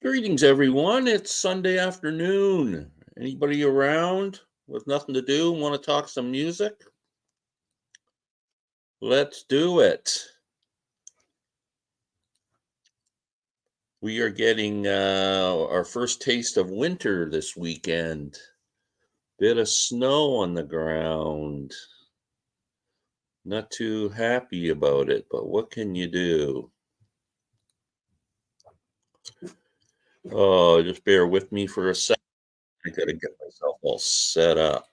Greetings, everyone. It's Sunday afternoon. Anybody around with nothing to do? Want to talk some music? Let's do it. We are getting our first taste of winter this weekend. Bit of snow on the ground. Not too happy about it, but what can you do? Oh, just bear with me for a second. I gotta get myself all set up.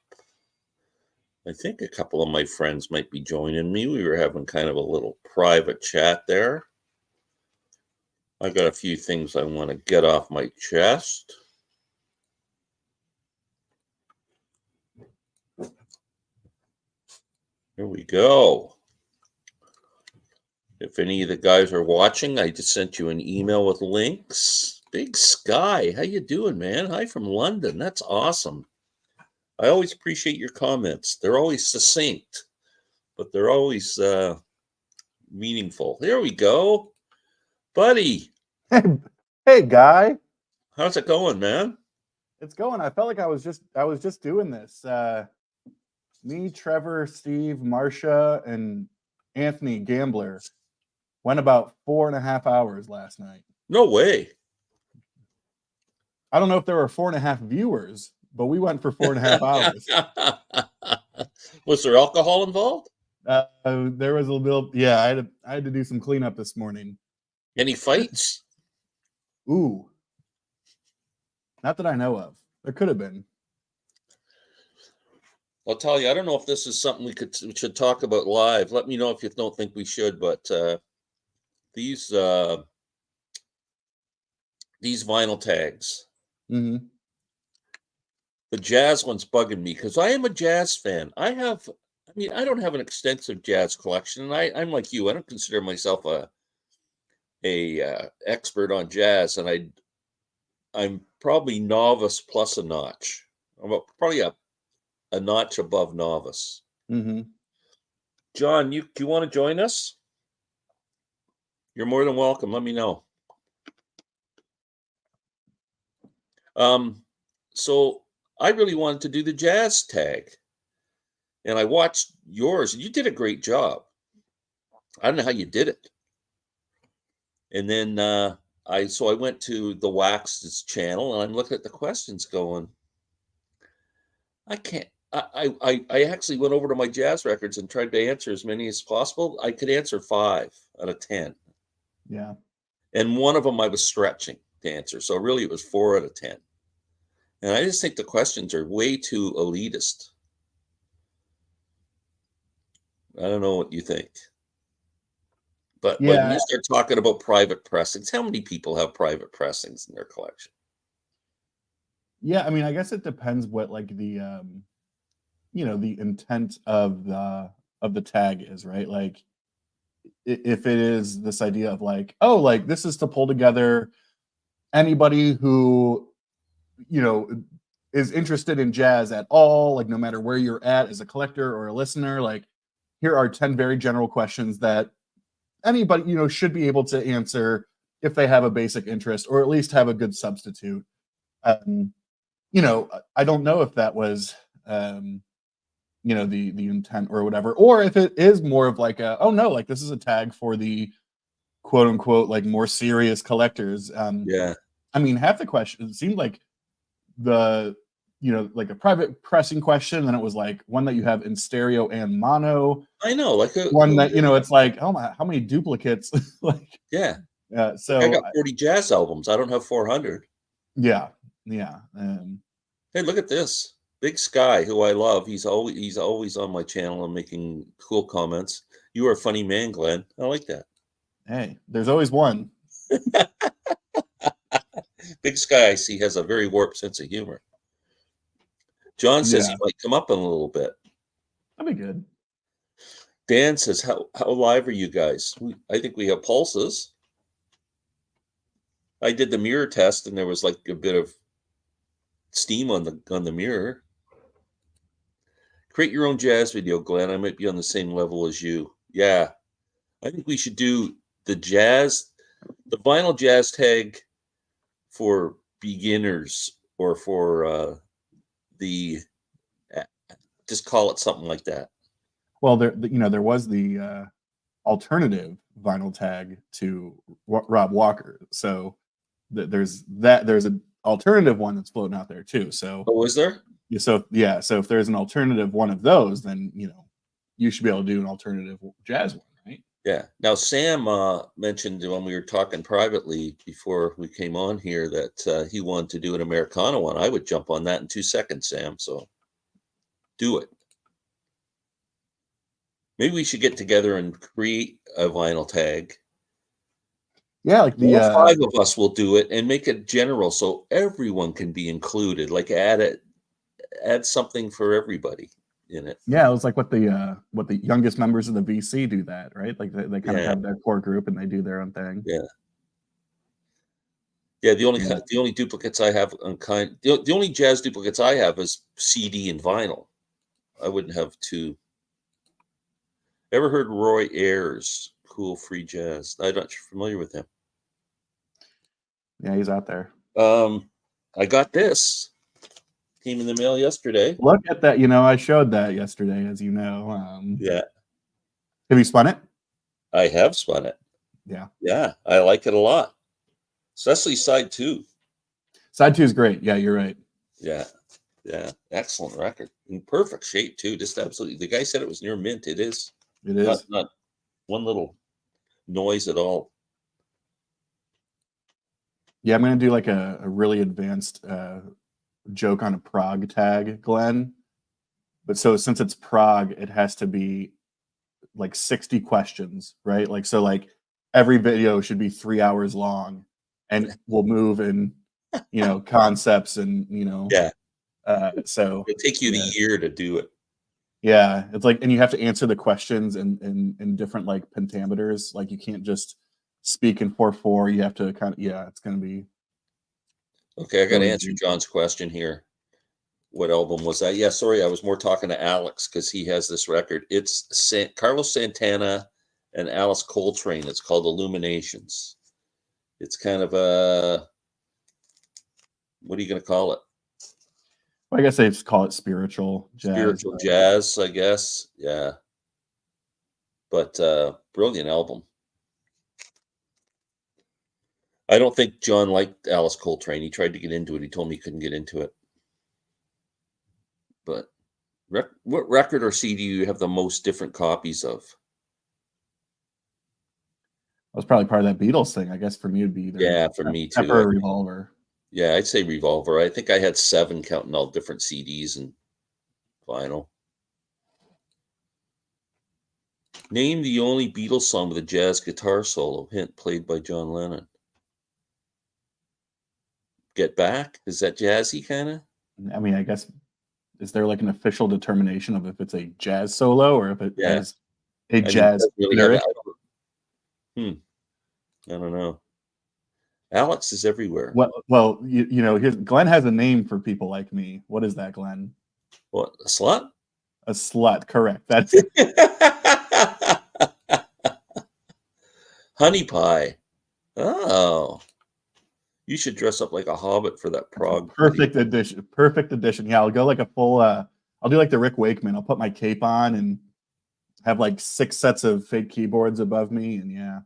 I think a couple of my friends might be joining me. We were having kind of a little private chat there. I got a few things I want to get off my chest. Here we go. If any of the guys are watching, I just sent you an email with links. Big Sky, how you doing, man? Hi from London. That's awesome. I always appreciate your comments. They're always succinct, but they're always meaningful. There we go. Buddy. Hey, Guy. How's it going, man? It's going. I felt like I was just doing this. Me, Trevor, Steve, Marcia, and Anthony Gambler went about 4.5 hours last night. No way. I don't know if there were 4.5 viewers, but we went for 4.5 hours. Was there alcohol involved? There was a little. Yeah, I had to do some cleanup this morning. Any fights? Ooh, not that I know of. There could have been. I'll tell you, I don't know if this is something we should talk about live. Let me know if you don't think we should, but these vinyl tags, Mm-hmm. the jazz one's bugging me because I am a jazz fan. I don't have an extensive jazz collection, and I'm like you. I don't consider myself a expert on jazz, and I'm probably novice plus a notch. I'm probably a notch above novice. Mm-hmm. John, do you want to join us? You're more than welcome. Let me know. So I really wanted to do the jazz tag, and I watched yours, and you did a great job. I don't know how you did it. And then I went to the Wax's channel, and I'm looking at the questions going, I can't. I actually went over to my jazz records and tried to answer as many as possible. I could answer 5 out of 10. Yeah. And one of them I was stretching to answer. So really it was 4 out of 10. And I just think the questions are way too elitist. I don't know what you think. But when you start talking about private pressings, how many people have private pressings in their collection? Yeah, I mean, I guess it depends what like the the intent of the tag is, right? Like if it is this idea of like, oh, like this is to pull together anybody who is interested in jazz at all, like no matter where you're at as a collector or a listener, like here are 10 very general questions that anybody should be able to answer if they have a basic interest or at least have a good substitute. I don't know if that was the intent or whatever, or if it is more of like like this is a tag for the quote unquote like more serious collectors. Yeah. I mean, half the questions seemed like like a private pressing question, and it was like one that you have in stereo and mono. I know, like one that it's like, oh my, how many duplicates? Like, yeah. So I got 40 jazz albums. I don't have 400. Yeah. Hey, look at this. Big Sky, who I love. He's always on my channel and making cool comments. You are a funny man, Glenn. I like that. Hey, there's always one. Big Sky, I see, has a very warped sense of humor. John says he might come up in a little bit. That'd be good. Dan says, how live are you guys? I think we have pulses. I did the mirror test, and there was like a bit of steam on the mirror. Create your own jazz video, Glenn. I might be on the same level as you. Yeah. I think we should do the vinyl jazz tag for beginners or for the just call it something like that. Well, there was the alternative vinyl tag to Rob Walker. So there's an alternative one that's floating out there too. So Oh, is there? so if there's an alternative one of those, then you should be able to do an alternative jazz one, right? Yeah. Now, Sam mentioned when we were talking privately before we came on here that he wanted to do an Americana one. I would jump on that in 2 seconds, Sam. So do it. Maybe we should get together and create a vinyl tag. Yeah, like the All 5 of us will do it and make it general so everyone can be included. Like add something for everybody in it. yeah, it was like what the youngest members of the VC do that, right? Like they kind of Yeah. have their core group and they do their own thing. Yeah. Yeah, the Yeah. only duplicates I have the only jazz duplicates I have is CD and vinyl. I wouldn't have 2. Ever heard Roy Ayers, Cool Free Jazz? I'm not familiar with him. Yeah, he's out there. I got this. Came in the mail yesterday. Look at that. I showed that yesterday, as you know. Yeah, Have you spun it? I have spun it. Yeah. Yeah, I like it a lot. Especially side 2. Side 2 is great. Yeah, you're right. Yeah. Yeah. Excellent record. In perfect shape too. Just absolutely. The guy said it was near mint. It is. It is. Not one little noise at all. Yeah, I'm gonna do like a really advanced joke on a prog tag, Glenn. But so since it's prog, it has to be like 60 questions, right? Like every video should be 3 hours long, and we'll move in, concepts and Yeah. So It'll take you the year to do it. yeah, it's like, and you have to answer the questions in different like pentameters. Like you can't just speak in 4/4. You have to it's gonna be Okay, I got to really answer deep. John's question here. What album was that? Yeah, sorry, I was more talking to Alex because he has this record. It's Carlos Santana and Alice Coltrane. It's called Illuminations. It's kind of a, what are you going to call it? Well, I guess they just call it spiritual jazz. Spiritual jazz, I guess. Yeah. But brilliant album. I don't think John liked Alice Coltrane. He tried to get into it. He told me he couldn't get into it. But what record or CD do you have the most different copies of? That was probably part of that Beatles thing. I guess for me, it'd be either Yeah, for me too. Pepper or Revolver. Yeah, I'd say Revolver. I think I had 7 counting all different CDs and vinyl. Name the only Beatles song with a jazz guitar solo. Hint, played by John Lennon. Get Back? Is that jazzy kind of? I mean, I guess, is there like an official determination of if it's a jazz solo or if it is a jazz lyric? I don't know. Alex is everywhere. Well, Glenn has a name for people like me. What is that, Glenn? What, a slut? A slut, correct. That's Honey Pie. Oh. You should dress up like a hobbit for that prog. Perfect edition. Perfect edition. Yeah, I'll go like a full I'll do like the Rick Wakeman. I'll put my cape on and have like 6 sets of fake keyboards above me, and yeah.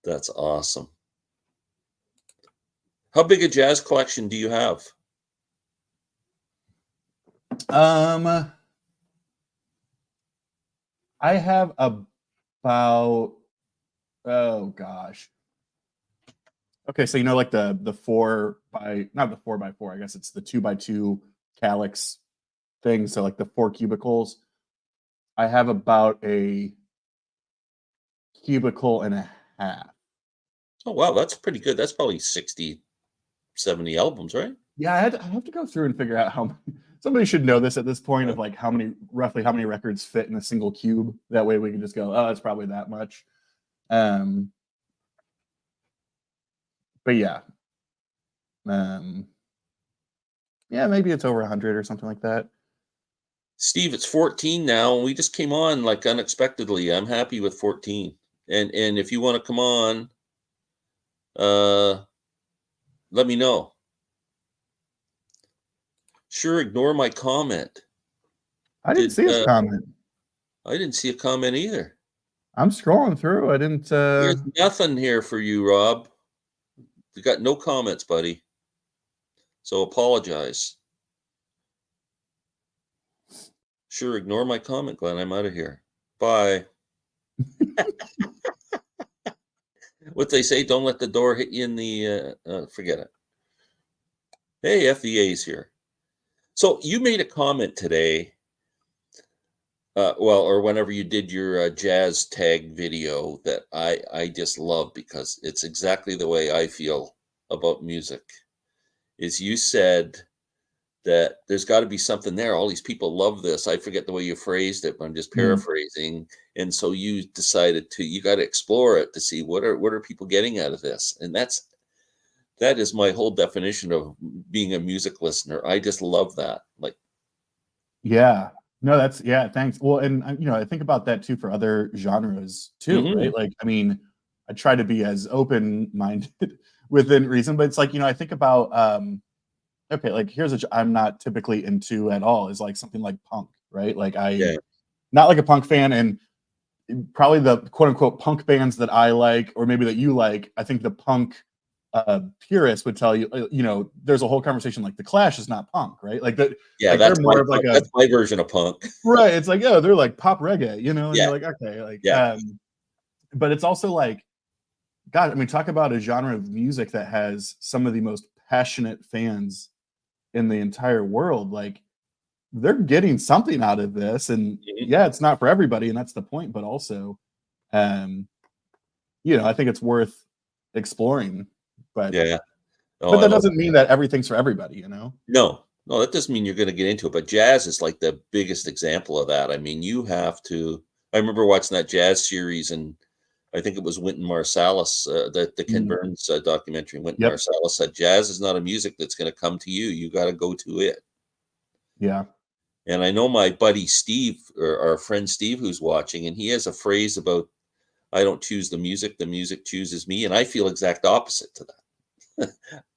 That's awesome. How big a jazz collection do you have? I have about, oh gosh. Okay, so like the 4x, not the 4x4, I guess it's the 2x2 calyx thing. So like the 4 cubicles. I have about a cubicle and a half. Oh wow, that's pretty good. That's probably 60, 70 albums, right? Yeah, I have to go through and figure out how somebody should know this at this point of like roughly how many records fit in a single cube. That way we can just go, oh, it's probably that much. But yeah. Yeah, maybe it's over 100 or something like that. Steve, it's 14 now, and we just came on like unexpectedly. I'm happy with 14. And if you want to come on, let me know. Sure, ignore my comment. I didn't Did see his comment. I didn't see a comment either. I'm scrolling through. I didn't. There's nothing here for you, Rob. You got no comments, buddy. So apologize. Sure, ignore my comment, Glenn. I'm out of here. Bye. What they say, don't let the door hit you in the forget it. Hey, FVA's here. So you made a comment today, well, or whenever you did your jazz tag video that I just love because it's exactly the way I feel about music. Is you said that there's got to be something there. All these people love this. I forget the way you phrased it, but I'm just paraphrasing. And so you decided you got to explore it to see what are people getting out of this. And that is my whole definition of being a music listener. I just love that. Like, Yeah. No, thanks. Well, and I think about that too for other genres too, right? Like, I mean, I try to be as open-minded within reason, but it's like, I think about okay, like I'm not typically into at all is like something like punk, right? Like not like a punk fan, and probably the quote unquote punk bands that I like, or maybe that you like, I think the punk purists would tell you, there's a whole conversation like the Clash is not punk, right? Like that, yeah, like that's they're more of like that's my version of punk. right. It's like, they're like pop reggae, and Yeah. you're like, okay, like, Yeah. but it's also like, God, I mean, talk about a genre of music that has some of the most passionate fans in the entire world. Like, they're getting something out of this, and yeah, it's not for everybody, and that's the point. But also, I think it's worth exploring. But Yeah. but that doesn't mean that everything's for everybody, No, that doesn't mean you're going to get into it. But jazz is like the biggest example of that. I mean, you have to. I remember watching that jazz series, and I think it was Wynton Marsalis, the Ken Burns documentary. Wynton Marsalis said, "Jazz is not a music that's going to come to you. You got to go to it." Yeah. And I know my buddy Steve, or our friend Steve, who's watching, and he has a phrase about, "I don't choose the music chooses me," and I feel exact opposite to that.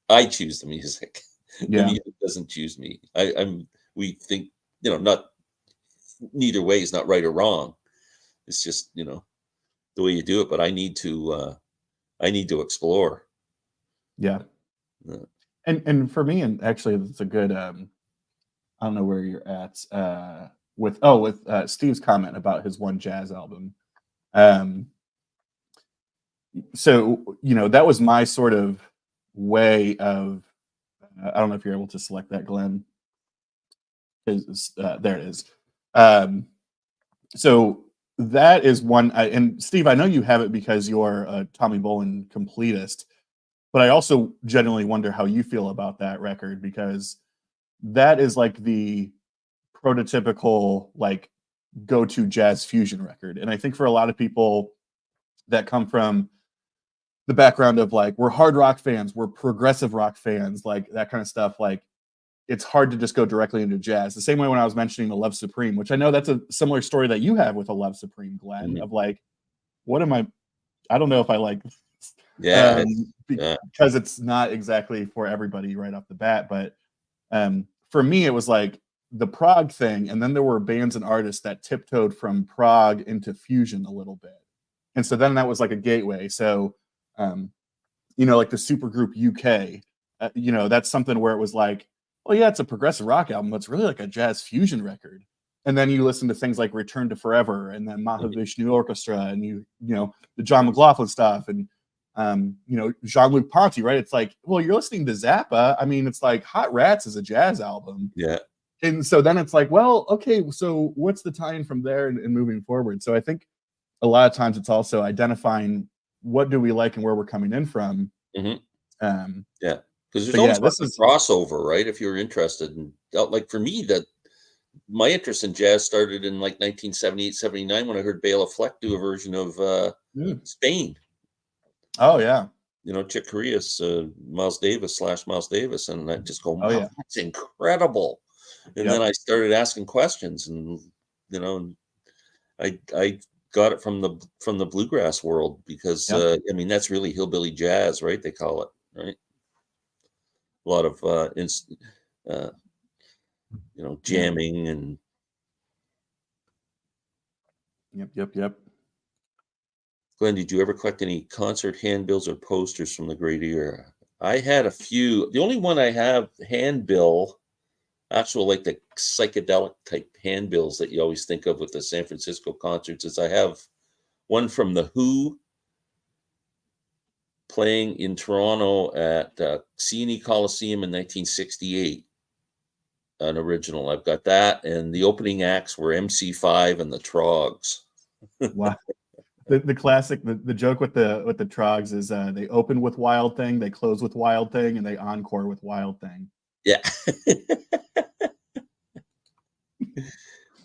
I choose the music. The Yeah. music doesn't choose me. We think, not neither way is not right or wrong. It's just, the way you do it. But I need to explore. Yeah. Yeah. And for me, and actually it's a good I don't know where you're at with Steve's comment about his one jazz album. So, that was my sort of way of I don't know if you're able to select that, Glenn. There it is. So that is one. And Steve, I know you have it because you're a Tommy Bolin completist, but I also genuinely wonder how you feel about that record, because that is like the prototypical like go-to jazz fusion record. And I think for a lot of people that come from the background of like, we're hard rock fans, we're progressive rock fans, like that kind of stuff, like it's hard to just go directly into jazz. The same way when I was mentioning the Love Supreme, which I know that's a similar story that you have with a Love Supreme, Glenn, of like, I don't know if I like this. Yeah. Because it's not exactly for everybody right off the bat. But for me, it was like the prog thing. And then there were bands and artists that tiptoed from prog into fusion a little bit. And so then that was like a gateway. So, like the supergroup UK, that's something where it was like, well, yeah, it's a progressive rock album, but it's really like a jazz fusion record. And then you listen to things like Return to Forever and then Mahavishnu Orchestra and the John McLaughlin stuff and Jean-Luc Ponty, right? It's like, well, you're listening to Zappa. I mean, it's like Hot Rats is a jazz album. Yeah. And so then it's like, well, okay, so what's the tie-in from there and moving forward? So I think a lot of times it's also identifying what do we like and where we're coming in from. Yeah. Because there's always this is crossover, right? If you're interested in, like for me, that my interest in jazz started in like 1978, 79 when I heard Bela Fleck do a version of Spain. Oh yeah. Chick Corea's Miles Davis / Miles Davis, and I just go, wow, yeah, that's incredible. And then I started asking questions, and I got it from the bluegrass world because I mean that's really hillbilly jazz, right? They call it, right? a lot of uh, Yeah. jamming and Yep. Glenn, did you ever collect any concert handbills or posters from the great era? I had a few. The only one I have handbill, actual like the psychedelic type handbills that you always think of with the San Francisco concerts, is I have one from the Who playing in Toronto at CNE Coliseum in 1968. An original. I've got that, and the opening acts were MC5 and the Trogs. Wow. The classic, the joke with the Trogs is they open with Wild Thing, they close with Wild Thing, and they encore with Wild Thing. Yeah.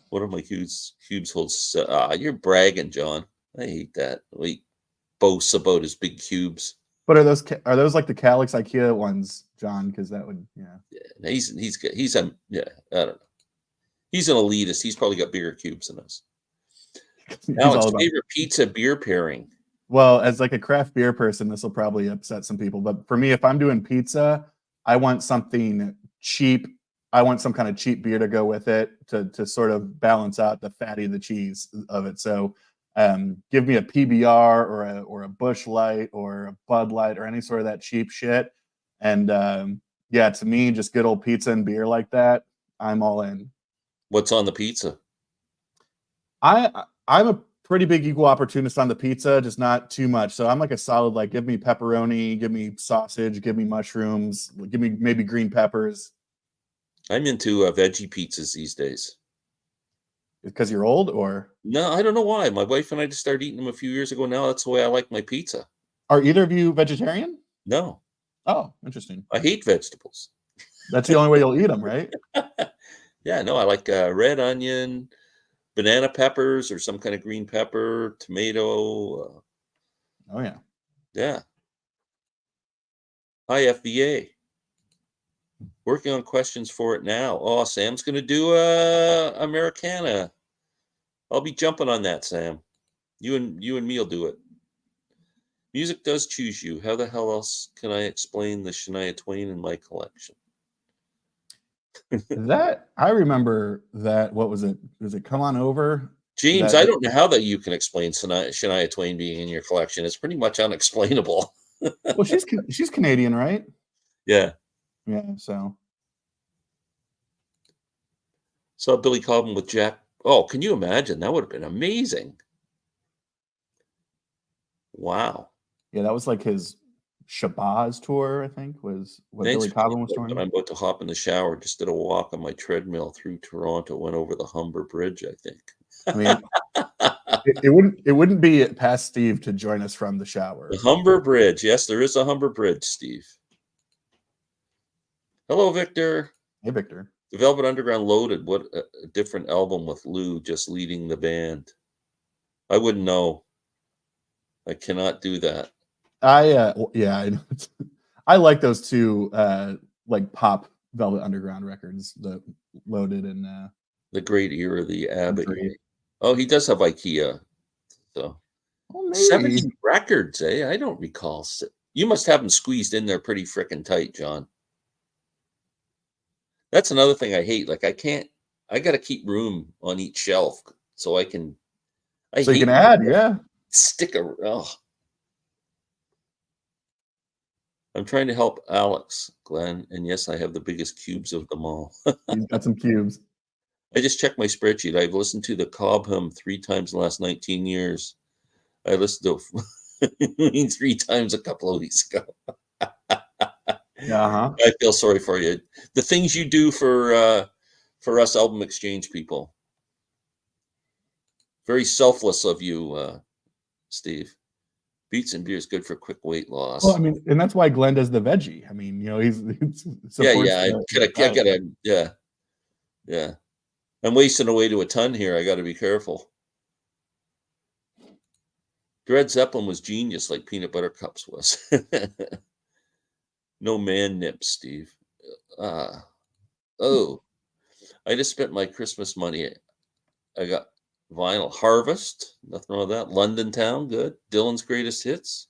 One of my cubes holds. You're bragging, John. I hate that. We boast about his big cubes. But are those like the Calix IKEA ones, John? Because that would, yeah. Yeah, he's a yeah. I don't know. He's an elitist. He's probably got bigger cubes than us. He's Alex, all about. favorite pizza beer pairing? Well, as like a craft beer person, this will probably upset some people, but for me, if I'm doing pizza, I want something cheap. I want some kind of cheap beer to go with it to sort of balance out the fatty of the cheese of it. So give me a PBR or a Busch Light or a Bud Light or any sort of that cheap shit. And yeah, to me, just good old pizza and beer like that, I'm all in. What's on the pizza? I'm a pretty big equal opportunist on the pizza, just not too much. So I'm like a solid, like, give me pepperoni, give me sausage, give me mushrooms, give me maybe green peppers. I'm into veggie pizzas these days. Because you're old, or No, I don't know why. My wife and I just started eating them a few years ago. Now that's the way I like my pizza. are either of you vegetarian? No, Oh, interesting. I hate vegetables. That's the only way you'll eat them, right? Yeah, no, I like red onion, banana peppers, or some kind of green pepper, tomato. Oh yeah. Yeah. Hi, FBA. Working on questions for it now. Oh, Sam's going to do Americana. I'll be jumping on that, Sam. You and me will do it. Music does choose you. How the hell else can I explain the Shania Twain in my collection? That I remember that. What was it? Was it Come On Over? James, That I don't know how that you can explain Shania Twain being in your collection. It's pretty much unexplainable. well, she's Canadian, right? Yeah. Yeah. So Saw Billy Cobham with Jack. Oh, can you imagine? That would have been amazing. Wow. yeah, that was like his Shabazz tour, I think, was what Thanks Billy for the Cobham was input, but touring. I'm about to hop in the shower. Just did a walk on my treadmill through Toronto, went over the Humber Bridge, I think. I mean, it wouldn't be past Steve to join us from the shower. The Humber Bridge. Yes, there is a Humber Bridge, Steve. Hello, Victor. Hey, Victor. The Velvet Underground Loaded. What a different album with Lou just leading the band. I wouldn't know. I cannot do that. Yeah, I like those two like pop Velvet Underground records, the Loaded and The great era, the Abbott. Dream. Oh, he does have IKEA. So Well, maybe 70 records, eh? I don't recall. You must have them squeezed in there pretty freaking tight, John. That's another thing I hate. Like I got to keep room on each shelf so I can. so you can add, yeah. Stick a. Oh. I'm trying to help Alex, Glenn, and yes, I have the biggest cubes of them all. He's got some cubes. I just checked my spreadsheet. I've listened to the Cobham 3 times in the last 19 years. I listened to 3 times a couple of weeks ago. Uh-huh. I feel sorry for you. The things you do for us album exchange people. Very selfless of you, Steve. Beets and beer is good for quick weight loss. Well, I mean, and that's why Glenn does the veggie. I mean, he's yeah. I'm wasting away to a ton here. I got to be careful. Dred Zeppelin was genius, like Peanut Butter Cups was. No man nips, Steve. Oh, I just spent my Christmas money. I got vinyl Harvest, nothing wrong with that. London Town, good. Dylan's Greatest Hits.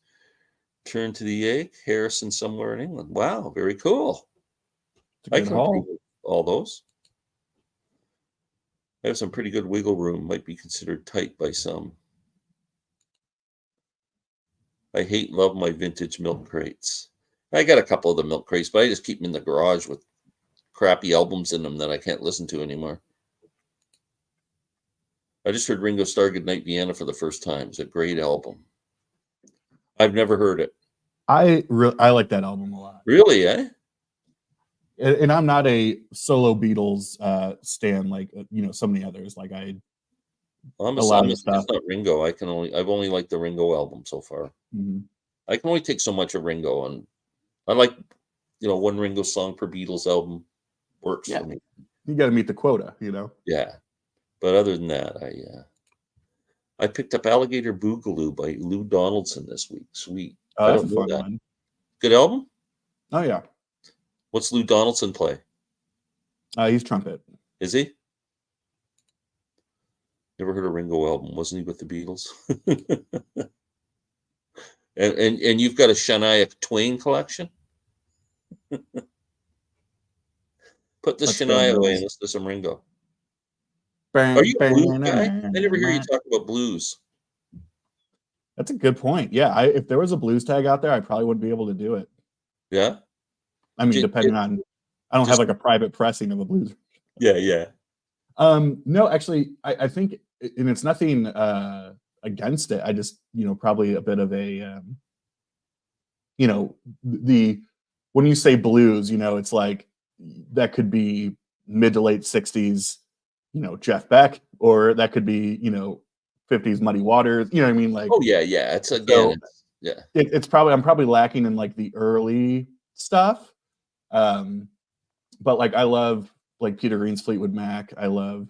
Turn to the Egg, Harrison Somewhere in England. Wow, very cool. It's a I good can agree haul. with all those. I have some pretty good wiggle room, might be considered tight by some. I hate love my vintage milk crates. I got a couple of the milk crates, but I just keep them in the garage with crappy albums in them that I can't listen to anymore. I just heard Ringo Starr Goodnight Vienna for the first time. It's a great album. I've never heard it. I like that album a lot. Really, eh? And I'm not a solo Beatles stan like so many others. Like I'm a lot of the just stuff. not Ringo. I've only liked the Ringo album so far. Mhm. I can only take so much of Ringo, and I like, one Ringo song per Beatles album works Yeah. for me. You got to meet the quota, Yeah, but other than that, I picked up Alligator Boogaloo by Lou Donaldson this week. Sweet. Oh, I that's a don't know fun that. one. Good album? Oh yeah, What's Lou Donaldson play? he's trumpet. Is he? Never heard a Ringo album. Wasn't he with the Beatles? and you've got a Shania Twain collection? Put the Let's go Shania away and Bills. listen to some Ringo. Are you a blues guy? I never hear you talk about blues. That's a good point. Yeah, if there was a blues tag out there, I probably wouldn't be able to do it. Yeah? I mean, Ju- depending on, I don't have just- like a private pressing of a blues. Yeah. No, actually, I think, and it's nothing against it. I just, probably a bit of a, the when you say blues, it's like that could be mid to late '60s, Jeff Beck, or that could be, '50s Muddy Waters. You know what I mean? Like, Oh, yeah. It's so yeah. it's probably I'm probably lacking in like the early stuff. But like I love like Peter Green's Fleetwood Mac. I love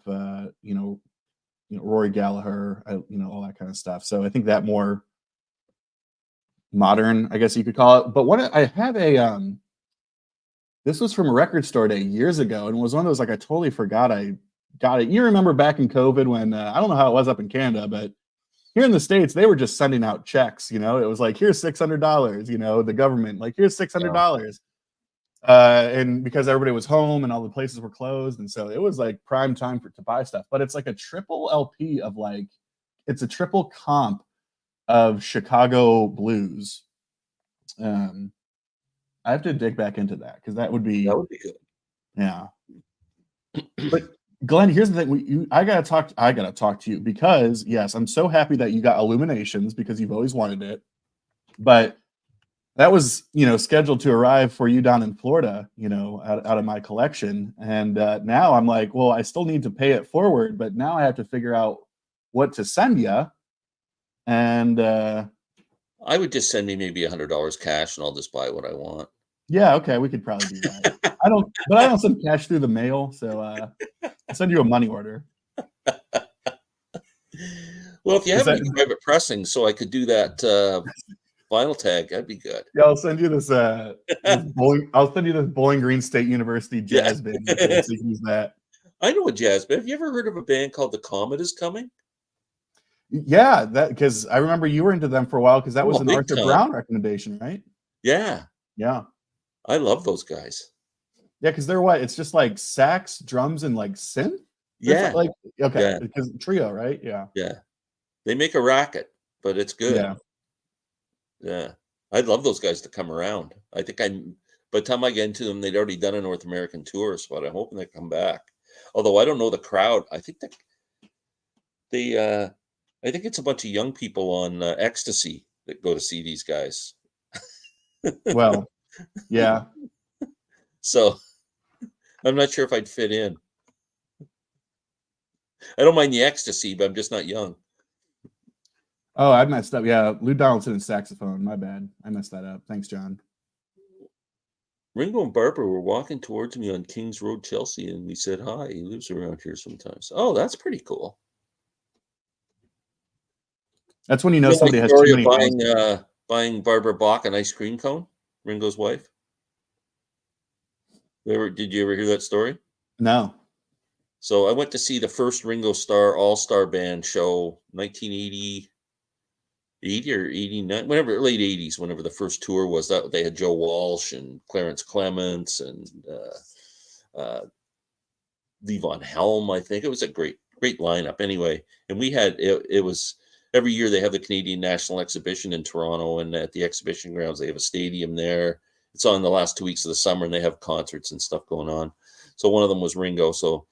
Rory Gallagher, all that kind of stuff. So I think that more modern, I guess you could call it. But I have a this was from a record store day years ago, and it was one of those like I totally forgot I got it. You remember back in COVID when I don't know how it was up in Canada, but here in the States they were just sending out checks. It was like here's $600. The government like here's $600. And because everybody was home and all the places were closed, and so it was like prime time to buy stuff. But it's like a triple LP of like it's a triple comp of Chicago blues. I have to dig back into that because that would be good. Yeah. But Glenn, here's the thing: I gotta talk to you because yes, I'm so happy that you got Illuminations because you've always wanted it, but that was scheduled to arrive for you down in Florida, out of my collection, and now I'm like, well, I still need to pay it forward, but now I have to figure out what to send you, and I would just send me maybe $100 cash, and I'll just buy what I want. yeah, okay, we could probably do that. I don't send cash through the mail, so I'll send you a money order. Well, if you have any private pressing, so I could do that vinyl tag, that'd be good. Yeah, I'll send you this. I'll send you this Bowling Green State University jazz band, so you can use that. I know a jazz band. Have you ever heard of a band called The Comet Is Coming? Yeah, that because I remember you were into them for a while because that was an Arthur Brown recommendation, right? Yeah. I love those guys. Yeah, because they're what? It's just like sax, drums, and like synth. Yeah. Like okay, because trio, right? Yeah. They make a racket, but it's good. Yeah. I'd love those guys to come around. I think by the time I get into them, they'd already done a North American tour, so I'm hoping they come back. Although I don't know the crowd. I think that I think it's a bunch of young people on ecstasy that go to see these guys. Well, yeah. So I'm not sure if I'd fit in. I don't mind the ecstasy, but I'm just not young. Oh, I messed up. Yeah, Lou Donaldson and saxophone. My bad. I messed that up. Thanks, John. Ringo and Barbara were walking towards me on Kings Road, Chelsea, and we said hi. He lives around here sometimes. Oh, that's pretty cool. That's when somebody has too many buying Barbara Bach an ice cream cone, Ringo's wife. Did you ever hear that story? No. So I went to see the first Ringo Starr All-Star Band show, 1980 or 89, whenever, late 80s, whenever the first tour was. That they had Joe Walsh and Clarence Clements and Levon Helm, I think. It was a great lineup anyway. And we had it was every year they have the Canadian National Exhibition in Toronto, and at the exhibition grounds they have a stadium there. It's on the last 2 weeks of the summer, and they have concerts and stuff going on. So one of them was Ringo. So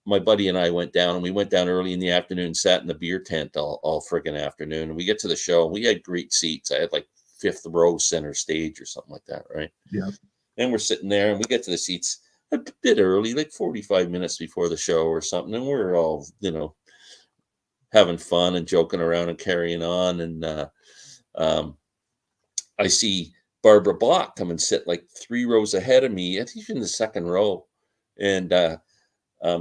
my buddy and I went down, and we went down early in the afternoon, sat in the beer tent all friggin' afternoon. And we get to the show, and we had great seats. I had like 5th row center stage or something like that, right? Yeah. And we're sitting there, and we get to the seats a bit early, like 45 minutes before the show or something. And we're all, having fun and joking around and carrying on. And I see Barbara Bach come and sit like 3 rows ahead of me. I think she's in the 2nd row. And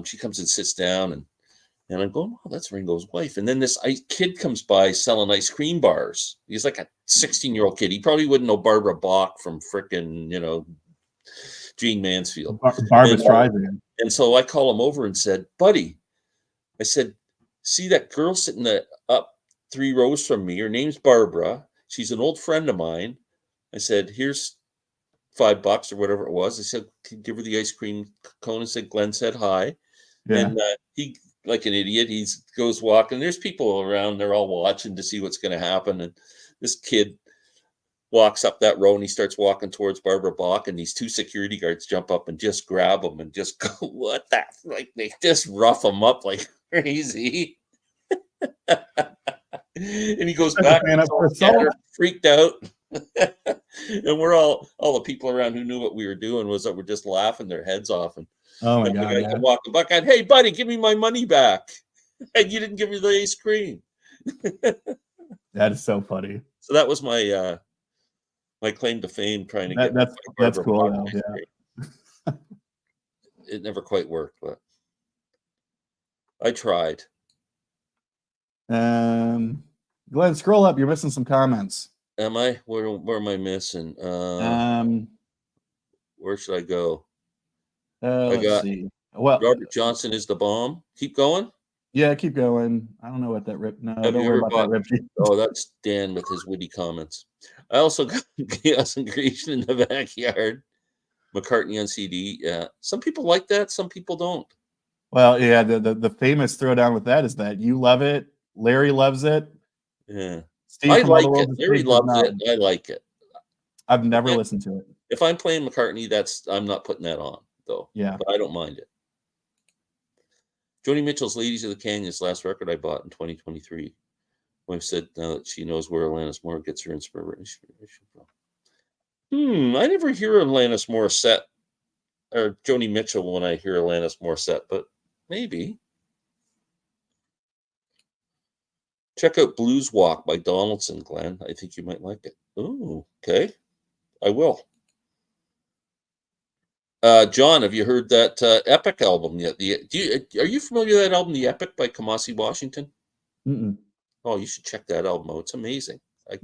she comes and sits down, and I'm going, "Wow, that's Ringo's wife." And then this kid comes by selling ice cream bars. He's like a 16-year-old kid. He probably wouldn't know Barbara Bach from frickin', Gene Mansfield. Barbara Streisand. And so I call him over and said, "Buddy," I said, "see that girl sitting up 3 rows from me? Her name's Barbara. She's an old friend of mine." I said, "Here's $5 or whatever it was." I said, "Give her the ice cream cone." And said, "Glenn said hi." Yeah. And he, like an idiot, he goes walking. There's people around. They're all watching to see what's going to happen. And this kid walks up that row, and he starts walking towards Barbara Bach, and these 2 security guards jump up and just grab him and just go, "What that?" Like they just rough him up like crazy. And he goes back, freaked out. And we're all the people around who knew what we were doing was that we're just laughing their heads off. And oh my the God, guy come walking back and, "Hey buddy, give me my money back. And you didn't give me the ice cream." That is so funny. So that was my my claim to fame, trying to get that's cool. Yeah. It never quite worked, but I tried. Glenn, scroll up. You're missing some comments. Am I? Where am I missing? Where should I go? Let's see. Well, Robert Johnson is the bomb. Keep going. Yeah, keep going. I don't know what that rip. No, Have don't you worry ever about that rip. Oh, that's Dan with his witty comments. I also got Chaos and Creation in the Backyard. McCartney on CD. Yeah, some people like that. Some people don't. Well, yeah, the famous throwdown with that is that you love it. Larry loves it. Yeah, Steve I from like Other it. Worlds Larry does loves not. it. I like it. I've never listened to it. If I'm playing McCartney, I'm not putting that on though. Yeah, but I don't mind it. Joni Mitchell's "Ladies of the Canyon's" last record I bought in 2023. Wife said now that she knows where Alanis Moore gets her inspiration from. I never hear Alanis Morissette or Joni Mitchell when I hear Alanis Morissette, but maybe. Check out Blues Walk by Donaldson, Glenn. I think you might like it. Oh, okay. I will. John, have you heard that Epic album yet? Are you familiar with that album, The Epic by Kamasi Washington? Mm-mm. Oh, you should check that album out. It's amazing. I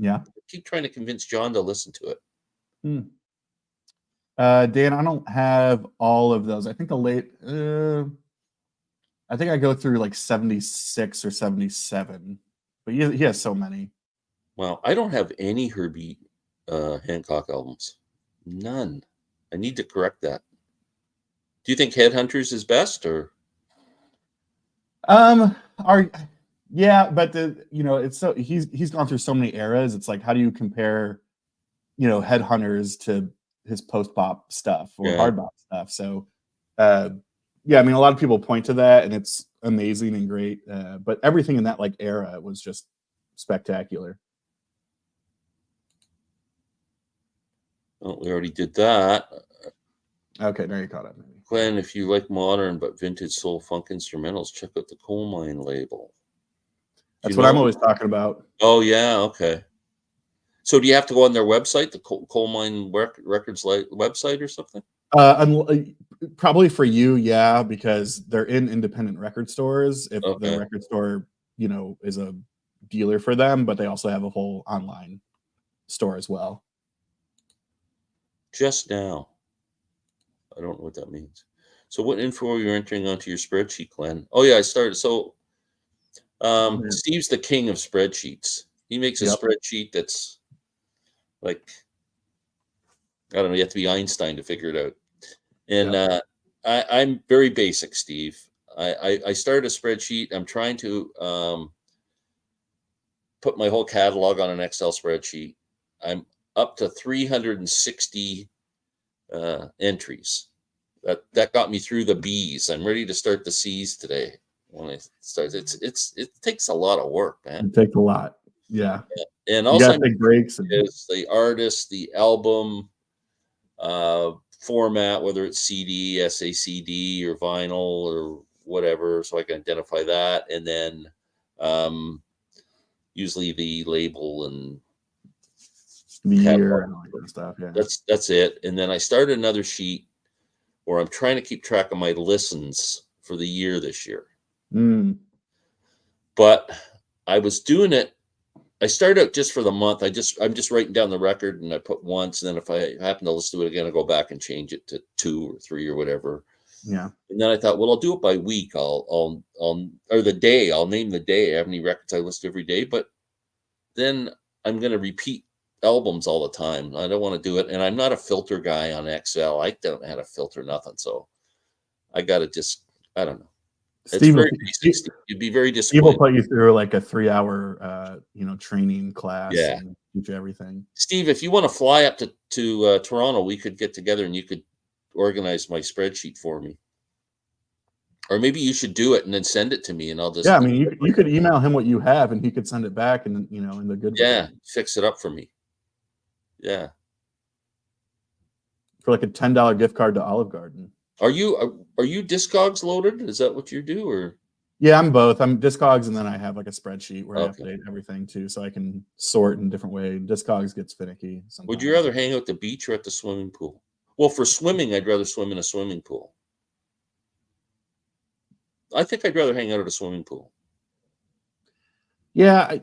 keep trying to convince John to listen to it. Dan, I don't have all of those. I think I think I go through like 76 or 77, but he has so many. Well, I don't have any Herbie Hancock albums. None. I need to correct that. Do you think Headhunters is best, or? Yeah, but it's so he's gone through so many eras. It's like, how do you compare, Headhunters to his post-bop stuff or hard bop stuff? So, yeah, I mean, a lot of people point to that, and it's amazing and great. But everything in that era was just spectacular. Well, we already did that. Okay, now you caught up. Maybe. Glenn, if you like modern but vintage soul funk instrumentals, check out the Coal Mine label. That's what I'm always talking about. Oh, yeah, okay. So do you have to go on their website, the Coal Mine Records website or something? Probably for you, yeah, because they're in independent record stores. If the record store, is a dealer for them, but they also have a whole online store as well. Just now. I don't know what that means. So what info are you entering onto your spreadsheet, Glenn? Oh, yeah, I started. So Steve's the king of spreadsheets. He makes a spreadsheet that's like, I don't know, you have to be Einstein to figure it out. And I'm very basic, Steve. I started a spreadsheet. I'm trying to put my whole catalog on an Excel spreadsheet. I'm up to 360 entries. That got me through the B's. I'm ready to start the C's today. When I start, it takes a lot of work, man. It takes a lot. Yeah. And You also, got to take breaks. is the artist, the album format, whether it's CD, SACD, or vinyl, or whatever, so I can identify that, and then usually the label and the year catalog. and all that kind of stuff. Yeah. That's it. And then I started another sheet where I'm trying to keep track of my listens for the year this year. Mm. But I was doing it. I started out just for the month. I'm just writing down the record, and I put once, and then if I happen to listen to it again, I go back and change it to 2 or 3 or whatever. Yeah. And then I thought, well, I'll do it by week. I'll or the day. I'll name the day. I have any records I listen to every day, but then I'm going to repeat albums all the time. I don't want to do it, and I'm not a filter guy on Excel. I don't know how to filter nothing, so I got to just, I don't know. It's Steve, very basic, Steve. You'd be very Steve will disappointed. put you through like a 3-hour, training class Yeah. and teach you everything. Steve, if you want to fly up to Toronto, we could get together and you could organize my spreadsheet for me. Or maybe you should do it and then send it to me, and I'll just Yeah, I mean, you could email him what you have, and he could send it back, and in the good yeah, way. fix it up for me. Yeah. For like a $10 gift card to Olive Garden. Are you Discogs loaded? Is that what you do, or? Yeah, I'm both. I'm Discogs, and then I have like a spreadsheet where I Okay. update everything too, so I can sort in a different way. Discogs gets finicky sometimes. Would you rather hang out at the beach or at the swimming pool? Well, for swimming, I'd rather swim in a swimming pool. I think I'd rather hang out at a swimming pool. Yeah,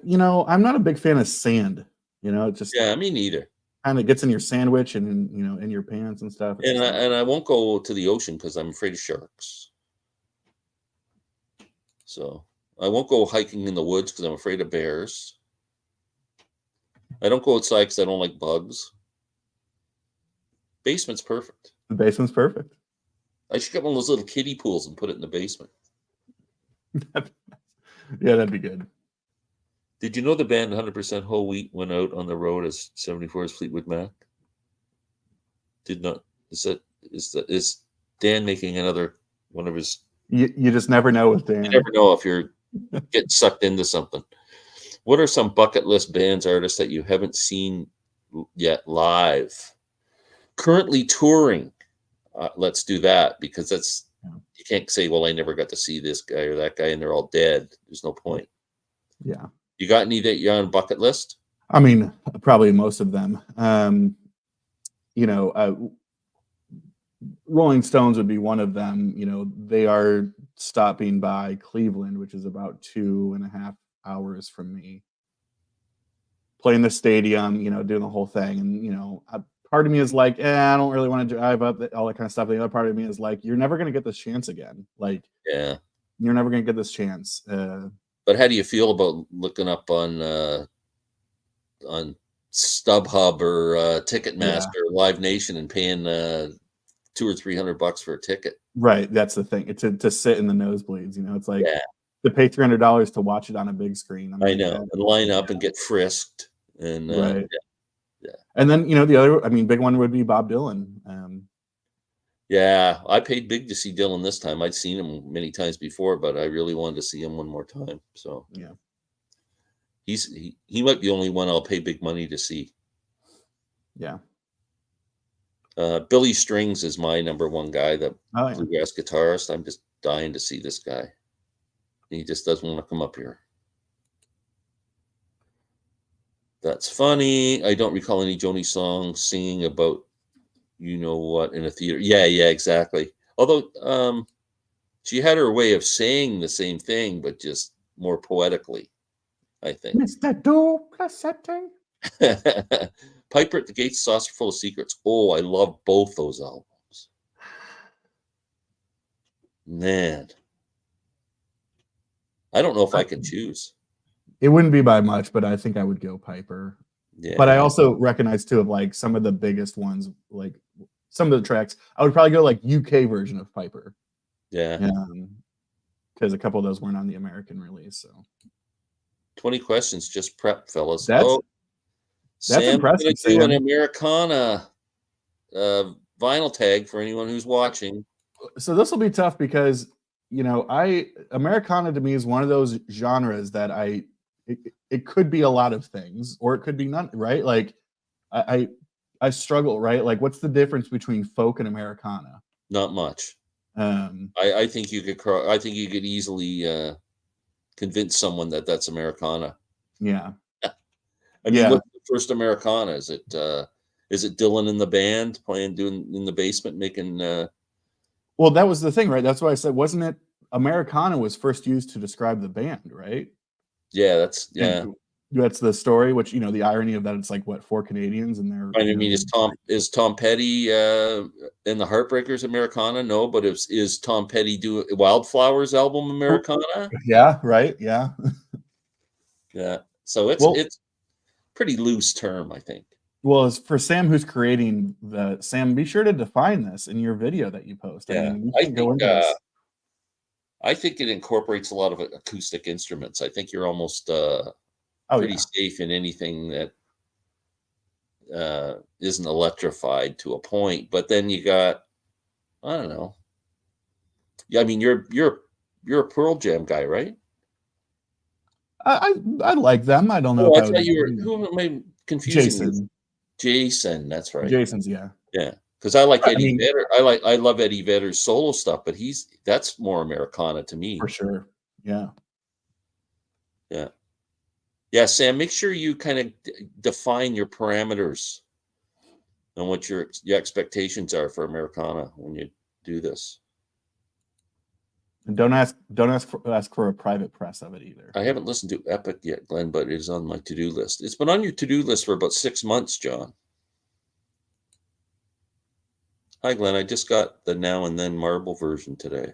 I'm not a big fan of sand. It just Yeah, me neither. kind of gets in your sandwich and in your pants and stuff. It's And just not- I won't go to the ocean because I'm afraid of sharks. So I won't go hiking in the woods because I'm afraid of bears. I don't go outside because I don't like bugs. Basement's perfect. The basement's perfect. I should get one of those little kiddie pools and put it in the basement. Yeah, that'd be good. Did you know the band 100% Whole Wheat went out on the road as 74's Fleetwood Mac? Did not. Is Dan making another one of his? You just never know with Dan. You never know if you're getting sucked into something. What are some bucket list bands, artists that you haven't seen yet live? Currently touring. Let's do that, because you can't say, well, I never got to see this guy or that guy, and they're all dead. There's no point. Yeah. You got any that you're on bucket list? I mean, probably most of them. Rolling Stones would be one of them. They are stopping by Cleveland, which is about 2.5 hours from me. Playing the stadium, doing the whole thing. And, part of me is like, I don't really want to drive up, all that kind of stuff. The other part of me is like, you're never going to get this chance again. Like, Yeah. You're never going to get this chance. But how do you feel about looking up on StubHub or Ticketmaster or Live Nation and paying $200 or $300 for a ticket? Right, that's the thing. To sit in the nosebleeds, it's like to pay $300 to watch it on a big screen. I know, and line up and get frisked, and right. Yeah. And then the other, big one would be Bob Dylan. Yeah, I paid big to see Dylan this time. I'd seen him many times before, but I really wanted to see him one more time. So yeah, he might be the only one I'll pay big money to see. Yeah. Billy Strings is my number one guy, the yeah. bluegrass guitarist. I'm just dying to see this guy. He just doesn't want to come up here. That's funny. I don't recall any Joni songs singing about what in a theater. Yeah, exactly. Although she had her way of saying the same thing, but just more poetically, I think. Mr. Duplicity. Piper at the Gates, Saucer Full of Secrets. Oh, I love both those albums. Man. I don't know if I can choose. It wouldn't be by much, but I think I would go Piper. Yeah. But I also recognize too of like some of the biggest ones, like some of the tracks. I would probably go like UK version of Piper. Yeah. Because a couple of those weren't on the American release. So 20 questions, just prep, fellas. that's Sam, impressive, going to do an Sam. Americana vinyl tag for anyone who's watching. So this will be tough because, you know, Americana to me is one of those genres that it could be a lot of things, or it could be none, right? Like I struggle, right? Like, what's the difference between folk and Americana? Not much. I think you could. I think you could easily convince someone that that's Americana. Yeah. I mean, what's the first Americana? Is it Dylan and the band doing in the basement making? Well, that was the thing, right? That's why I said, wasn't it Americana was first used to describe the band, right? Yeah, that's the story. Which, you know, the irony of that, it's like what, 4 Canadians and they're. I mean, is Tom Petty and the Heartbreakers Americana? No, but is Tom Petty do Wildflowers album Americana? Yeah, right. Yeah. Yeah. So it's pretty loose term, I think. Well, as for Sam, who's creating Sam, be sure to define this in your video that you post. Yeah, I think it incorporates a lot of acoustic instruments. I think you're almost pretty safe in anything that isn't electrified to a point. But then you got, I don't know. Yeah, I mean, you're a Pearl Jam guy, right? I like them. I don't know. I thought you were. Who am I confusing? Jason, that's right. Jason's, yeah. Because I like Eddie Vedder. I love Eddie Vedder's solo stuff, but that's more Americana to me. For sure. Yeah. Yeah, Sam, make sure you kind of define your parameters and what your expectations are for Americana when you do this. And don't ask for a private press of it either. I haven't listened to Epic yet, Glenn, but it is on my to-do list. It's been on your to-do list for about 6 months, John. Hi, Glenn. I just got the Now and Then Marble version today.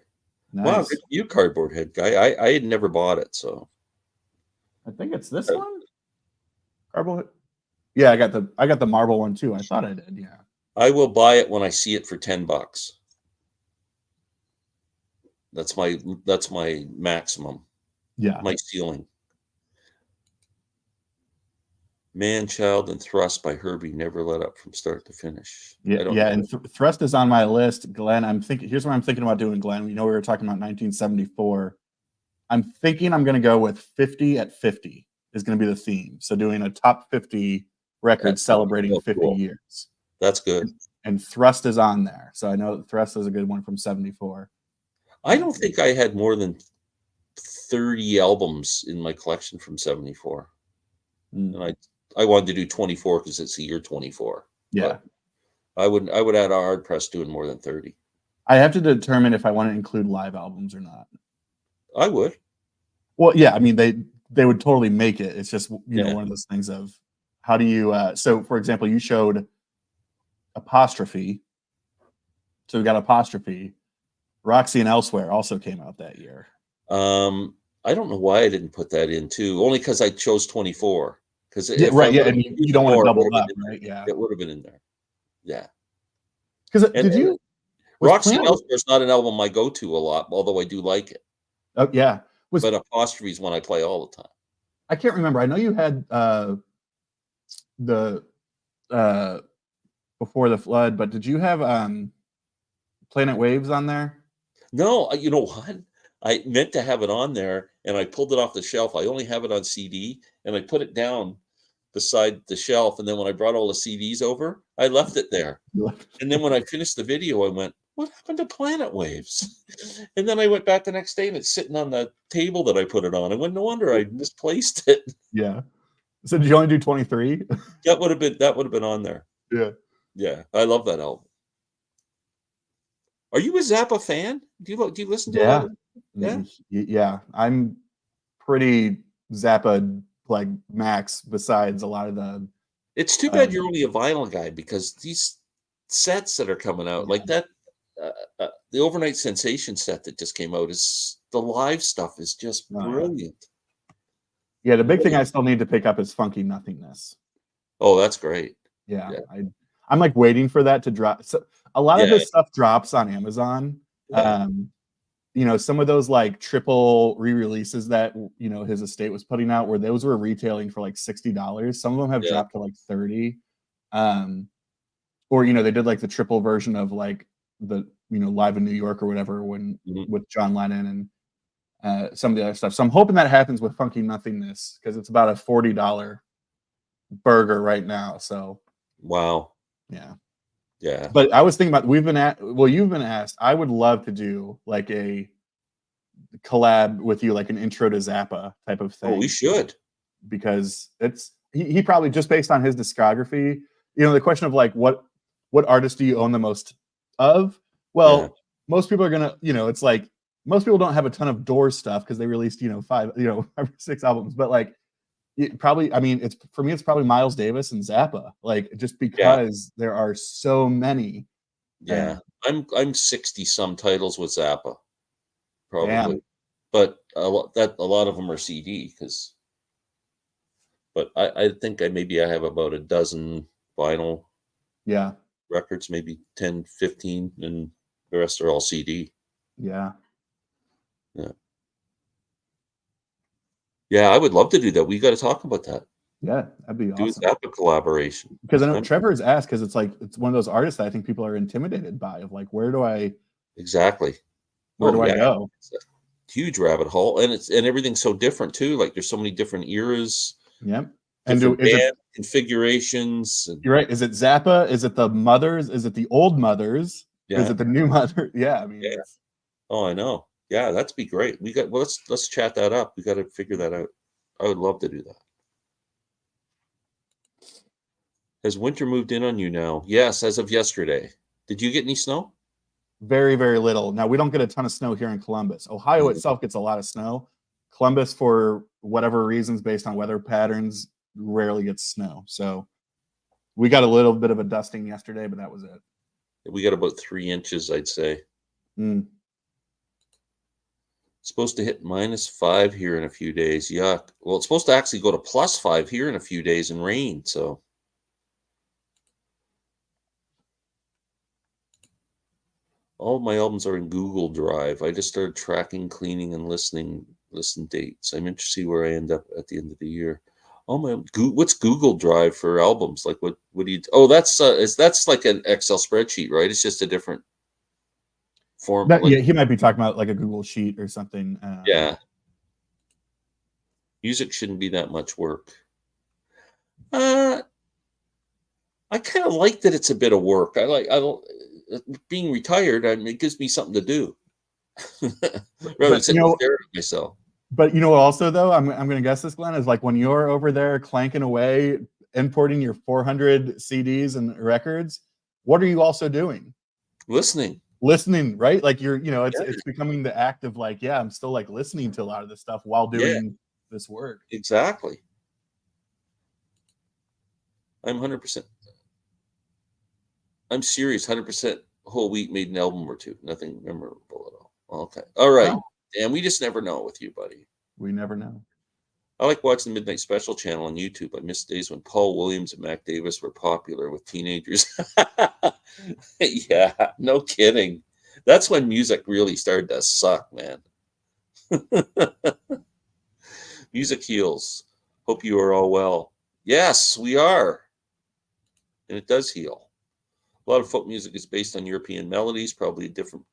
Nice. Wow, you Cardboard Head guy. I had never bought it, so. I think it's this one. Cardboard. Yeah, I got the marble one too. I thought I did. Yeah. I will buy it when I see it for $10. That's my maximum. Yeah. My ceiling. Man, Child, and Thrust by Herbie never let up from start to finish. Yeah, and Thrust is on my list, Glenn. Here's what I'm thinking about doing, Glenn. You know, we were talking about 1974. I'm thinking I'm going to go with 50 at 50 is going to be the theme. So doing a top 50 record celebrating 50 years. That's good. And Thrust is on there. So I know Thrust is a good one from 74. I don't think I had more than 30 albums in my collection from 74. And I wanted to do 24 because it's the year 24. Yeah. But I would add a hard press doing more than 30. I have to determine if I want to include live albums or not. I would. Well, yeah, I mean they would totally make it. It's just, you know, one of those things of how do you so for example, you showed Apostrophe. So we got Apostrophe. Roxy and Elsewhere also came out that year. I don't know why I didn't put that in too. Only because I chose 24. Because and you don't want to double up, right? Yeah, it would have been in there. Yeah. Because Roxy and Elsewhere is not an album I go to a lot, although I do like it. Oh yeah, but Apostrophe is one I play all the time. I can't remember. I know you had the Before the Flood, but did you have Planet Waves on there? No, you know what? I meant to have it on there, and I pulled it off the shelf. I only have it on CD, and I put it down beside the shelf. And then when I brought all the CDs over, I left it there. And then when I finished the video, I went, "What happened to Planet Waves?" And then I went back the next day, and it's sitting on the table that I put it on. I went, no wonder I misplaced it. Yeah. So did you only do 23? That would have been on there. Yeah. Yeah, I love that album. Are you a Zappa fan? Do you listen to that? Yeah. Yeah. I'm pretty Zappa like max besides a lot of the. It's too bad you're only a vinyl guy, because these sets that are coming out like that, the Overnight Sensation set that just came out, is the live stuff is just brilliant. Yeah, the big thing I still need to pick up is Funky Nothingness. Oh, that's great. Yeah. I'm like waiting for that to drop. So a lot of Yeah, his stuff drops on Amazon. yeah, Some of those like triple re-releases that his estate was putting out, where those were retailing for like $60. Some of them have yeah. dropped to like 30. Um, or they did like the triple version of like the Live in New York or whatever when Mhm. with John Lennon and some of the other stuff. So I'm hoping that happens with Funky Nothingness because it's about a $40 burger right now. So Wow. yeah. Yeah. But I was thinking about you've been asked. I would love to do like a collab with you, like an intro to Zappa type of Oh, we thing, should. because he probably, just based on his discography, the question of like what artist do you own the most of? Yeah. Well, most people are gonna, it's like most people don't have a ton of Doors stuff because they released, 5 or 6 albums, but like probably, I mean, it's for me, it's probably Miles Davis and Zappa, like just Yeah. because there are so many. Yeah. I'm 60 some titles with Zappa, probably. Damn. But a lot of them are CD but I think I have about a dozen vinyl Yeah. records, maybe 10, 15, and the rest are all CD. Yeah. Yeah. Yeah, I would love to do that. We gotta talk about that. Yeah. That'd be Do a awesome. Zappa collaboration. Because I know I'm Trevor has asked, because it's like it's one of those artists that I think people are intimidated by, of like, exactly. where Oh, do I yeah. go? It's a huge rabbit hole, and everything's so different too, like, there's so many different eras, Yep. And different is it band configurations, and you're right? Is it Zappa? Is it the Mothers? Is it the old Mothers? Is yeah, it the new Mother? Yeah, I mean, yeah. it's Oh, I know. Yeah, that'd be great. Let's chat that up. We gotta figure that out. I would love to do that. Has winter moved in on you now? Yes, as of yesterday. Did you get any snow? very, very little. Now we don't get a ton of snow here in Columbus. Ohio Mhm. itself gets a lot of snow. Columbus, for whatever reasons, based on weather patterns, rarely gets snow. So we got a little bit of a dusting yesterday, but that was it. We got about 3 inches, I'd say. Mm. It's supposed to hit -5 here in a few days. Yuck. Well, it's supposed to actually go to +5 here in a few days and rain, so all of my albums are in Google Drive. I just started tracking, cleaning, and listen dates. I'm interested to see where I end up at the end of the year. Oh my, what's Google Drive for albums? Like what do you? Oh, that's like an Excel spreadsheet, right? It's just a different form. Like Yeah, he might be talking about like a Google Sheet or something. yeah, music shouldn't be that much work. Uh, I kind of like that it's a bit of work. I don't being retired. I mean, it gives me something to do rather than But sitting and staring at myself. also though, I'm gonna guess this, Glenn, is like when you're over there clanking away, importing your 400 CDs and records. What are you also doing? Listening. Listening, right? Like Yeah, it's becoming the act of like, yeah, I'm still like listening to a lot of this stuff while yeah, doing this work. exactly. I'm 100%. I'm serious. 100%. Whole week made an album or two. Nothing memorable at all. Okay. All right. Well, And we just never know with you, buddy. we never know. I like watching the Midnight Special channel on YouTube. I miss days when Paul Williams and Mac Davis were popular with teenagers. Yeah, no kidding. That's when music really started to suck, man. Music heals. Hope you are all well. Yes, we are. And it does heal. A lot of folk music is based on European melodies, probably a different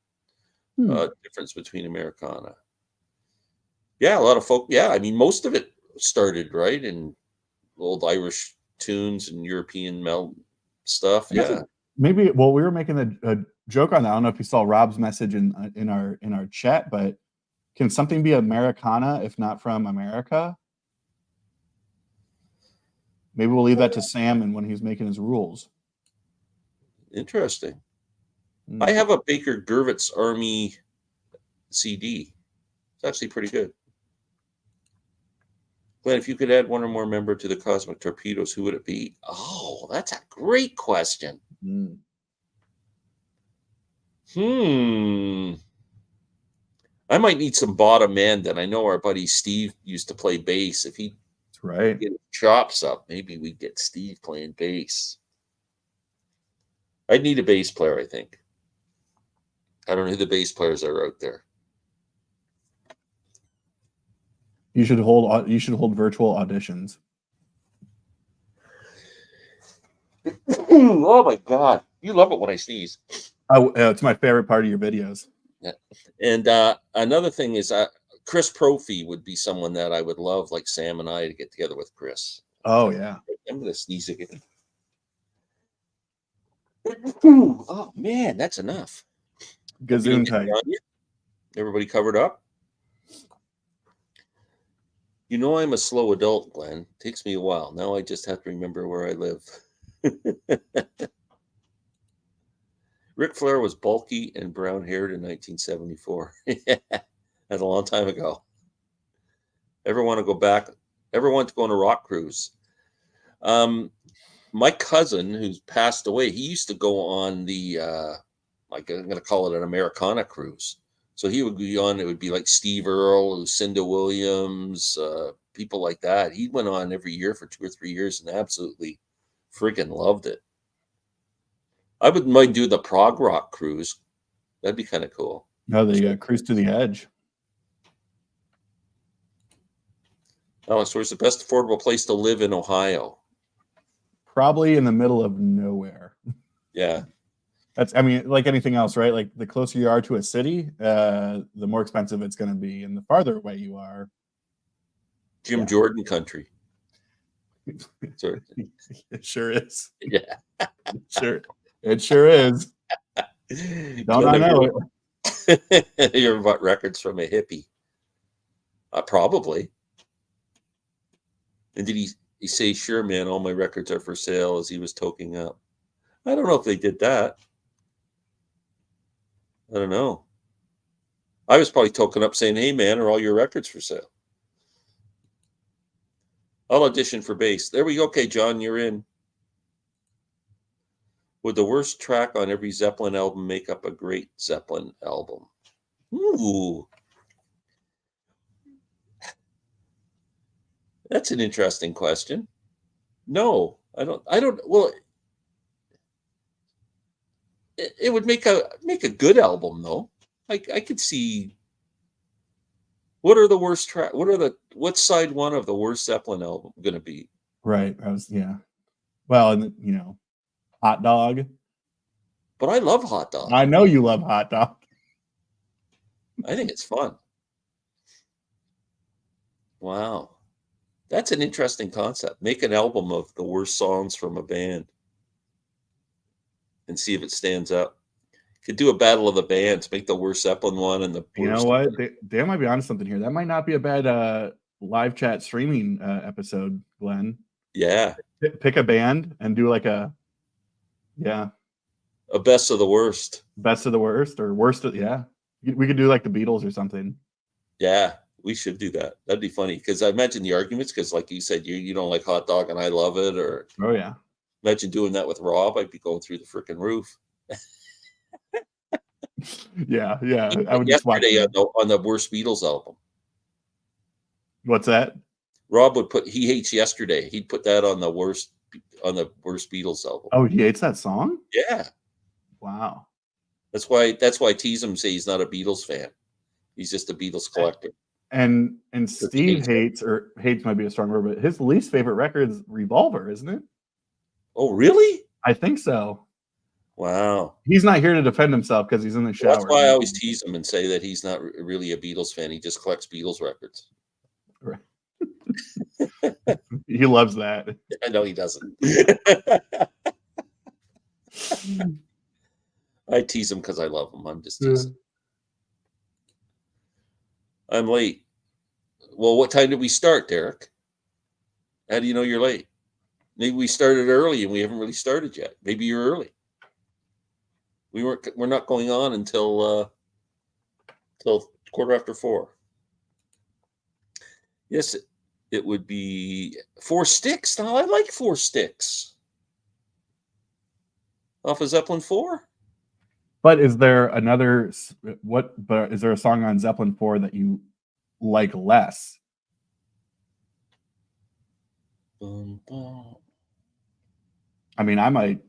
Hmm. difference between Americana. Yeah, a lot of folk. Yeah, I mean, most of it started right in old Irish tunes and European stuff. I guess Yeah, maybe. Well, we were making a joke on that. I don't know if you saw Rob's message in our chat, but can something be Americana if not from America? Maybe we'll leave that to Sam and when he's making his rules. interesting. I Mm. have a Baker Gurvitz Army CD. It's actually pretty good. Glenn, if you could add one or more member to the Cosmic Torpedoes, who would it be? Oh, that's a great question. Mm. Hmm. I might need some bottom end, and I know our buddy Steve used to play bass. If he That's right. get his chops up, maybe we'd get Steve playing bass. I'd need a bass player, I think. I don't know who the bass players are out there. You should hold virtual auditions. Oh my God. You love it when I sneeze. Oh, it's my favorite part of your videos. Yeah. And another thing is Chris Profi would be someone that I would love, like Sam and I, to get together with Chris. Oh, yeah. I'm going to sneeze again. Oh, man, that's enough. Gazoon tight. Everybody covered up? You know I'm a slow adult, Glenn. Takes me a while. Now I just have to remember where I live. Ric Flair was bulky and brown-haired in 1974. That's a long time ago. Ever want to go back? Ever want to go on a rock cruise? My cousin, who's passed away, he used to go on the, like I'm going to call it an Americana cruise. So he would be on, it would be like Steve Earle, Lucinda Williams, people like that. He went on every year for 2 or 3 years and absolutely freaking loved it. I wouldn't mind doing the prog rock cruise. That'd be kind of cool. No, the Cruise to the Edge. Alex, where's the best affordable place to live in Ohio? Probably in the middle of nowhere. Yeah. That's, I mean, like anything else, right? Like the closer you are to a city, the more expensive it's going to be. And the farther away you are. Jim Jordan country. It sure is. Yeah. It sure is. Don't I know it? You ever bought records from a hippie? Probably. And did he say, sure, man, all my records are for sale as he was toking up? I don't know if they did that. I don't know. I was probably token up saying, hey, man, are all your records for sale? I'll audition for bass. There we go. Okay, John, you're in. Would the worst track on every Zeppelin album make up a great Zeppelin album? Ooh. That's an interesting question. No, I don't. Well, it would make a good album though. I could see. What are the worst track? What's side one of the worst Zeppelin album going to be? Right. Well, and Hot Dog. But I love Hot Dog. I know you love Hot Dog. I think it's fun. Wow. That's an interesting concept. Make an album of the worst songs from a band and see if it stands up. Could do a battle of the bands, make the worst Zeppelin one and the worst. You know what? They might be onto something here. That might not be a bad live chat streaming episode, Glenn. Yeah. Pick a band and do like a best of the worst. Best of the worst or worst of, yeah. We could do like the Beatles or something. Yeah, we should do that. That'd be funny because I imagine the arguments, because like you said, you don't like Hot Dog and I love it. Or oh yeah, imagine doing that with Rob. I'd be going through the freaking roof. yeah. I would just watch on the worst Beatles album. What's that? Rob would put He Hates Yesterday. He'd put that on the worst Beatles album. Oh, he hates that song? Yeah. Wow. That's why I tease him, say he's not a Beatles fan. He's just a Beatles collector. And Steve hates might be a strong word, but his least favorite record is Revolver, isn't it? Oh, really? I think so. Wow. He's not here to defend himself because he's in the shower. That's why I always tease him and say that he's not really a Beatles fan. He just collects Beatles records. Right. He loves that. I know he doesn't. I tease him because I love him. I'm just teasing. I'm late. Well, what time did we start, Derek? How do you know you're late? Maybe we started early and we haven't really started yet. Maybe you're early. We're not going on until 4:15. Yes, it would be 4 Sticks. Now I like 4 Sticks. Off of Zeppelin 4. But is there is there a song on Zeppelin 4 that you like less? Bum, bum. I mean, I might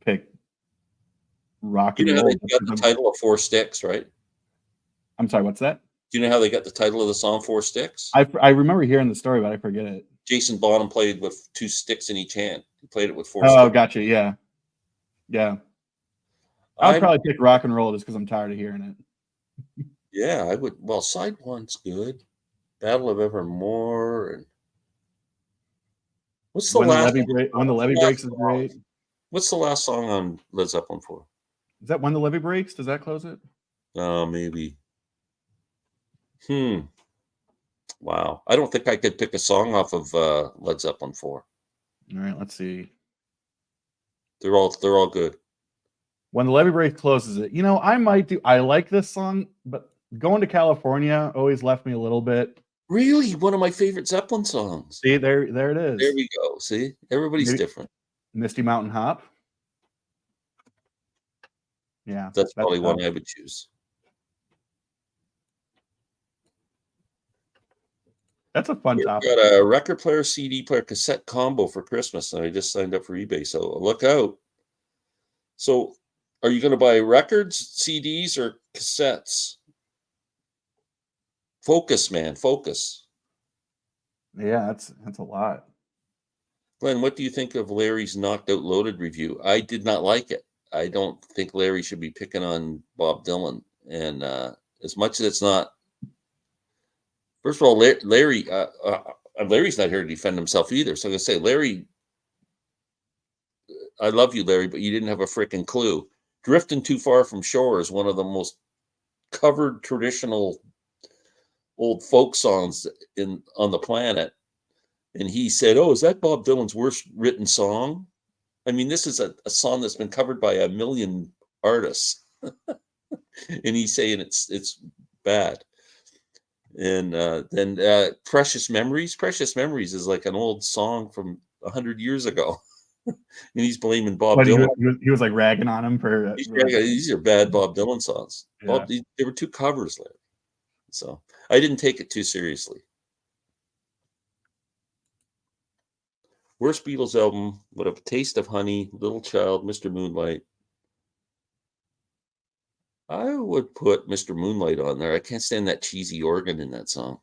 pick rock You and know how roll. they got the title of Four Sticks, right? I'm sorry, what's that? Do you know how they got the title of the song Four Sticks? I remember hearing the story, but I forget it. Jason Bonham played with 2 sticks in each hand. He played it with 4 Oh, sticks. gotcha. Yeah. I would probably pick rock and roll just because I'm tired of hearing it. Yeah, I would. Well, side one's good. Battle of Evermore. And what's the When the last levee breaks is great. What's the last song on Led Zeppelin 4? Is that When the Levee Breaks? Does that close it? Maybe. Wow. I don't think I could pick a song off of Led Zeppelin 4. All right, let's see. They're all good. When the Levee Breaks closes it. I like this song, but Going to California always left me a little bit. Really? One of my favorite Zeppelin songs. See, there it is. There we go. See? Everybody's different. Misty Mountain Hop. Yeah. That's probably one I would choose. That's a fun topic. Got a record player, CD player, cassette combo for Christmas, and I just signed up for eBay, so look out. So, are you going to buy records, CDs, or cassettes? Focus, man, focus. Yeah, that's a lot. Glenn, what do you think of Larry's Knocked Out Loaded review? I did not like it. I don't think Larry should be picking on Bob Dylan, and as much as it's not. First of all, Larry's not here to defend himself either. So I'm going to say, Larry, I love you, Larry, but you didn't have a freaking clue. Drifting Too Far from Shore is one of the most covered traditional old folk songs on the planet. And he said, "Oh, is that Bob Dylan's worst written song?" I mean, this is a song that's been covered by 1 million artists. And he's saying it's bad. And then Precious Memories is like an old song from 100 years ago. And he's blaming Bob Dylan. He was like ragging on him for these are bad Bob Dylan songs. Yeah. There were 2 covers, Larry. So I didn't take it too seriously. Worst Beatles album: What a Taste of Honey, Little Child, Mr. Moonlight. I would put Mr. Moonlight on there. I can't stand that cheesy organ in that song.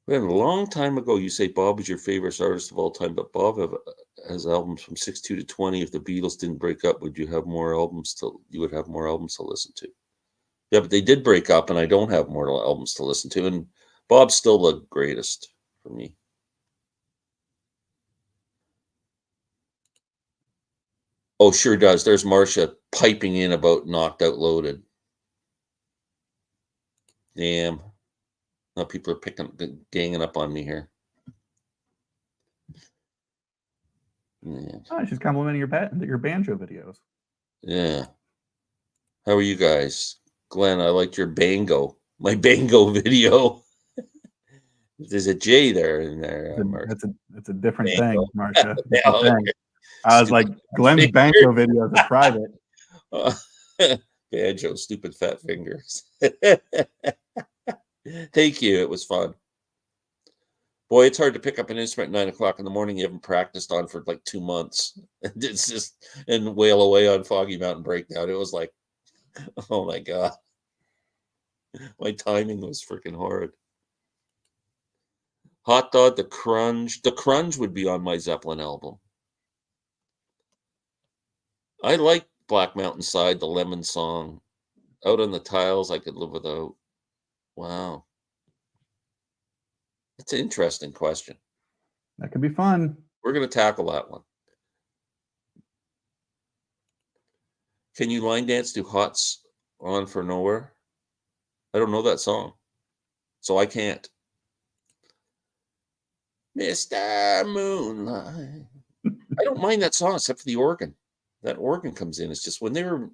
Man, a long time ago, you say Bob is your favorite artist of all time, but Bob has albums from 62 to 20. If the Beatles didn't break up, you would have more albums to listen to. Yeah, but they did break up, and I don't have more albums to listen to. And Bob's still the greatest for me. Oh, sure does. There's Marcia piping in about Knocked Out Loaded. Damn. Now people are ganging up on me here. Yeah. Oh, she's complimenting your banjo videos. Yeah. How are you guys? Glenn, I liked your my bango video. There's a J there in there. It's a different thing, Marcia. Yeah, I was like, Glenn's banjo videos are private. Banjo, stupid fat fingers. Thank you. It was fun. Boy, it's hard to pick up an instrument at 9 o'clock in the morning you haven't practiced on for like 2 months. It's just and wail away on Foggy Mountain Breakdown. It was like, oh my God. My timing was freaking horrid. Hot Dog, The Crunge. The Crunge would be on my Zeppelin album. I like Black Mountain Side, the Lemon Song. Out on the Tiles, I Could Live Without. Wow. That's an interesting question. That could be fun. We're going to tackle that one. Can you line dance to Hot's On for Nowhere? I don't know that song, so I can't. Mr. Moonlight. I don't mind that song except for the organ. That organ comes in. It's just when they were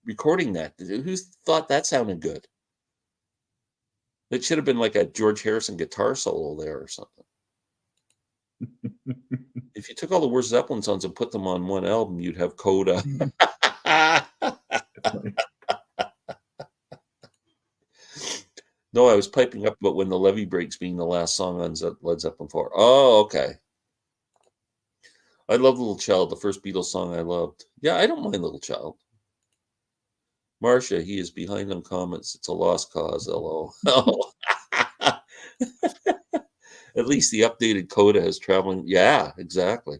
recording that, who thought that sounded good? It should have been like a George Harrison guitar solo there or something. If you took all the worst Zeppelin songs and put them on one album, you'd have Coda. No, I was piping up about When the Levee Breaks being the last song on Led Zeppelin 4. Oh, okay. I love Little Child, the first Beatles song I loved. Yeah, I don't mind Little Child. Marcia, he is behind on comments. It's a lost cause, LO. Oh. At least the updated coda has traveling. Yeah, exactly.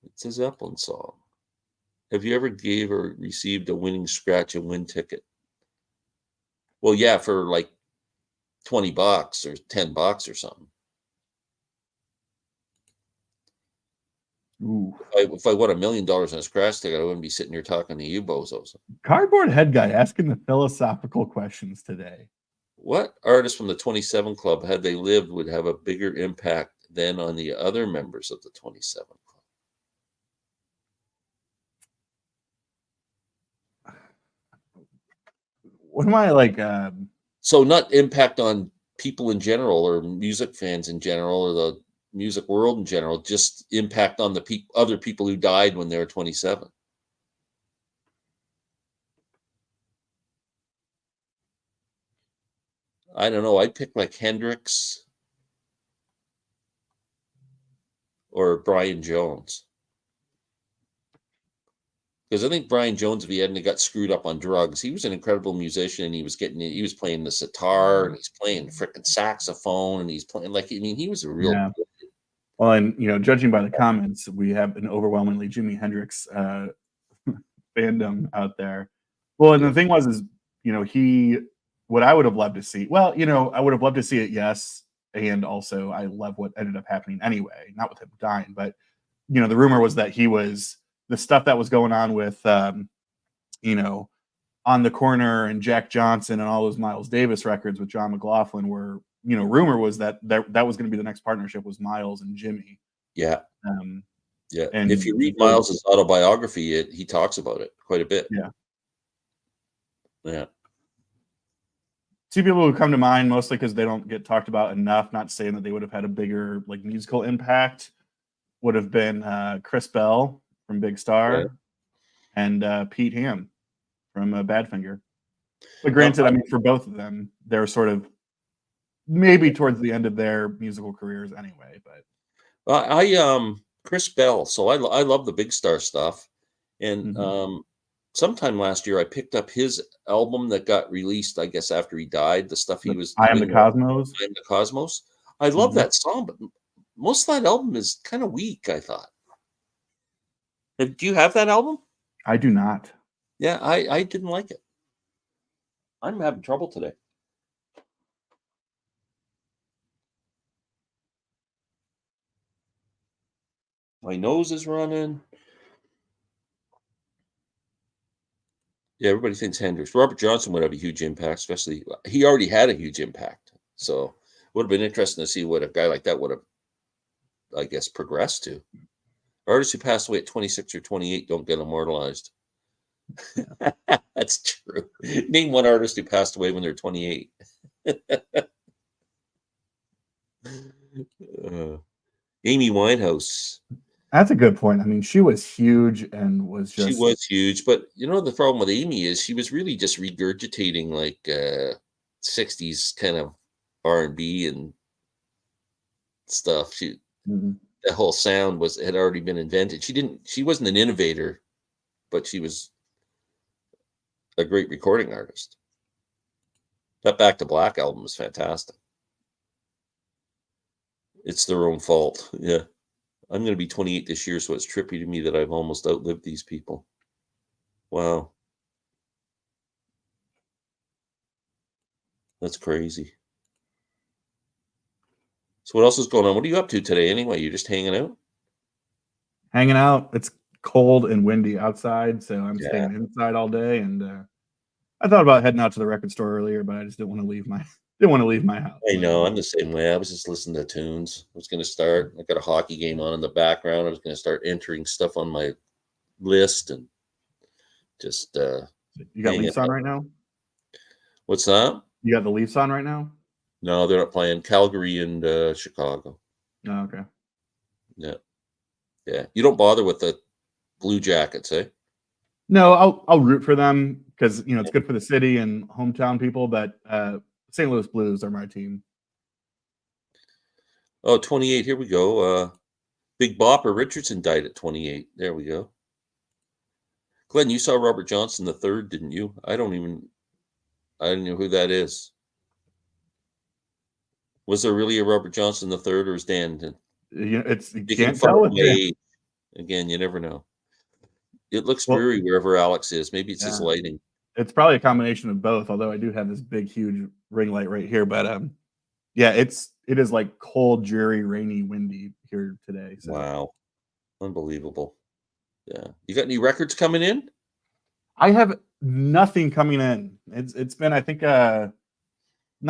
It's a Zeppelin song. Have you ever gave or received a winning scratch and win ticket? Well, yeah, for like $20 or $10 or something. Ooh. If I won $1 million on a scratch ticket, I wouldn't be sitting here talking to you bozos. Cardboard head guy asking the philosophical questions today. What artist from the 27 Club, had they lived, would have a bigger impact than on the other members of the 27 Club? What am I like? So not impact on people in general or music fans in general or the music world in general, just impact on the other people who died when they were 27. I don't know. I'd pick like Hendrix or Brian Jones. Because I think Brian Jones, if he hadn't got screwed up on drugs, he was an incredible musician. And he was playing the sitar and he's playing freaking saxophone and he's playing like, I mean, he was a real. Yeah. Well, and judging by the comments, we have an overwhelmingly Jimi Hendrix fandom out there. Well, and the thing was, what I would have loved to see. Well, I would have loved to see it, yes, and also I love what ended up happening anyway. Not with him dying, but the rumor was that he was the stuff that was going on with, On the Corner and Jack Johnson and all those Miles Davis records with John McLaughlin were. Rumor was that was going to be the next partnership was Miles and Jimmy. Yeah. Yeah. And if you read Miles's autobiography, he talks about it quite a bit. Yeah. Yeah. Two people who come to mind mostly because they don't get talked about enough, not saying that they would have had a bigger like musical impact, would have been Chris Bell from Big Star and Pete Ham from Badfinger. But granted, I mean, for both of them, they're sort of maybe towards the end of their musical careers anyway. But Chris Bell. So I love the Big Star stuff, and sometime last year I picked up his album that got released, I guess after he died. The stuff he was. I Am the Cosmos. I Am the Cosmos. I love that song, but most of that album is kind of weak, I thought. Do you have that album? I do not. Yeah, I didn't like it. I'm having trouble today. My nose is running. Yeah, everybody thinks Hendrix. Robert Johnson would have a huge impact, especially he already had a huge impact. So it would have been interesting to see what a guy like that would have, I guess, progressed to. Artists who passed away at 26 or 28 don't get immortalized. That's true. Name one artist who passed away when they're 28. Amy Winehouse. That's a good point. I mean, she was huge and was just. She was huge, but the problem with Amy is she was really just regurgitating like 60s kind of R&B and stuff. That whole sound had already been invented. She wasn't an innovator, but she was a great recording artist. That Back to Black album is fantastic. It's their own fault. Yeah. I'm going to be 28 this year, so it's trippy to me that I've almost outlived these people. Wow. That's crazy. So what else is going on? What are you up to today anyway? You're just hanging out? Hanging out. It's cold and windy outside, so I'm staying inside all day. And I thought about heading out to the record store earlier, but I just didn't want to leave my house. I know. I'm the same way. I was just listening to tunes. I was going to start. I got a hockey game on in the background. I was going to start entering stuff on my list and just. You got Leafs on right now? What's that? You got the Leafs on right now? No, they're not playing. Calgary and Chicago. Oh, okay. Yeah. Yeah. You don't bother with the Blue Jackets, eh? No, I'll root for them because it's good for the city and hometown people. But St. Louis Blues are my team. Oh, 28. Here we go. Big Bopper Richardson died at 28. There we go. Glenn, you saw Robert Johnson the third, didn't you? I don't know who that is. Was there really a Robert Johnson the third, or is Dan? You know, you You can can't fuck tell with with my Dan. age. Again, you never know. It looks Well, dreary wherever Alex is. Maybe it's his yeah. lighting. It's probably a combination of both, although I do have this big, huge ring light right here. But yeah, it is like cold, dreary, rainy, windy here today. So Wow. Unbelievable. Yeah. You got any records coming in? I have nothing coming in. It's been, I think, not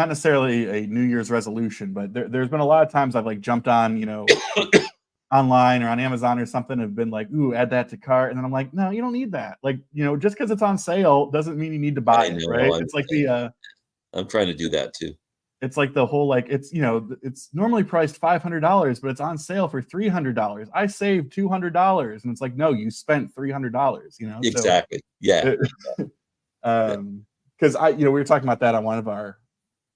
necessarily a New Year's resolution, but there's been a lot of times I've like jumped on, you know, online or on Amazon or something, have been like, ooh, add that to cart. And then I'm like, no, you don't need that. Like, you know, just because it's on sale doesn't mean you need to buy I it, know. right? It's like I'm trying to do that too. it's like the whole, like, it's, you know, it's normally priced $500, but it's on sale for $300. I saved $200. And it's like, no, you spent $300, you know? Exactly. Yeah. Because we were talking about that on one of our,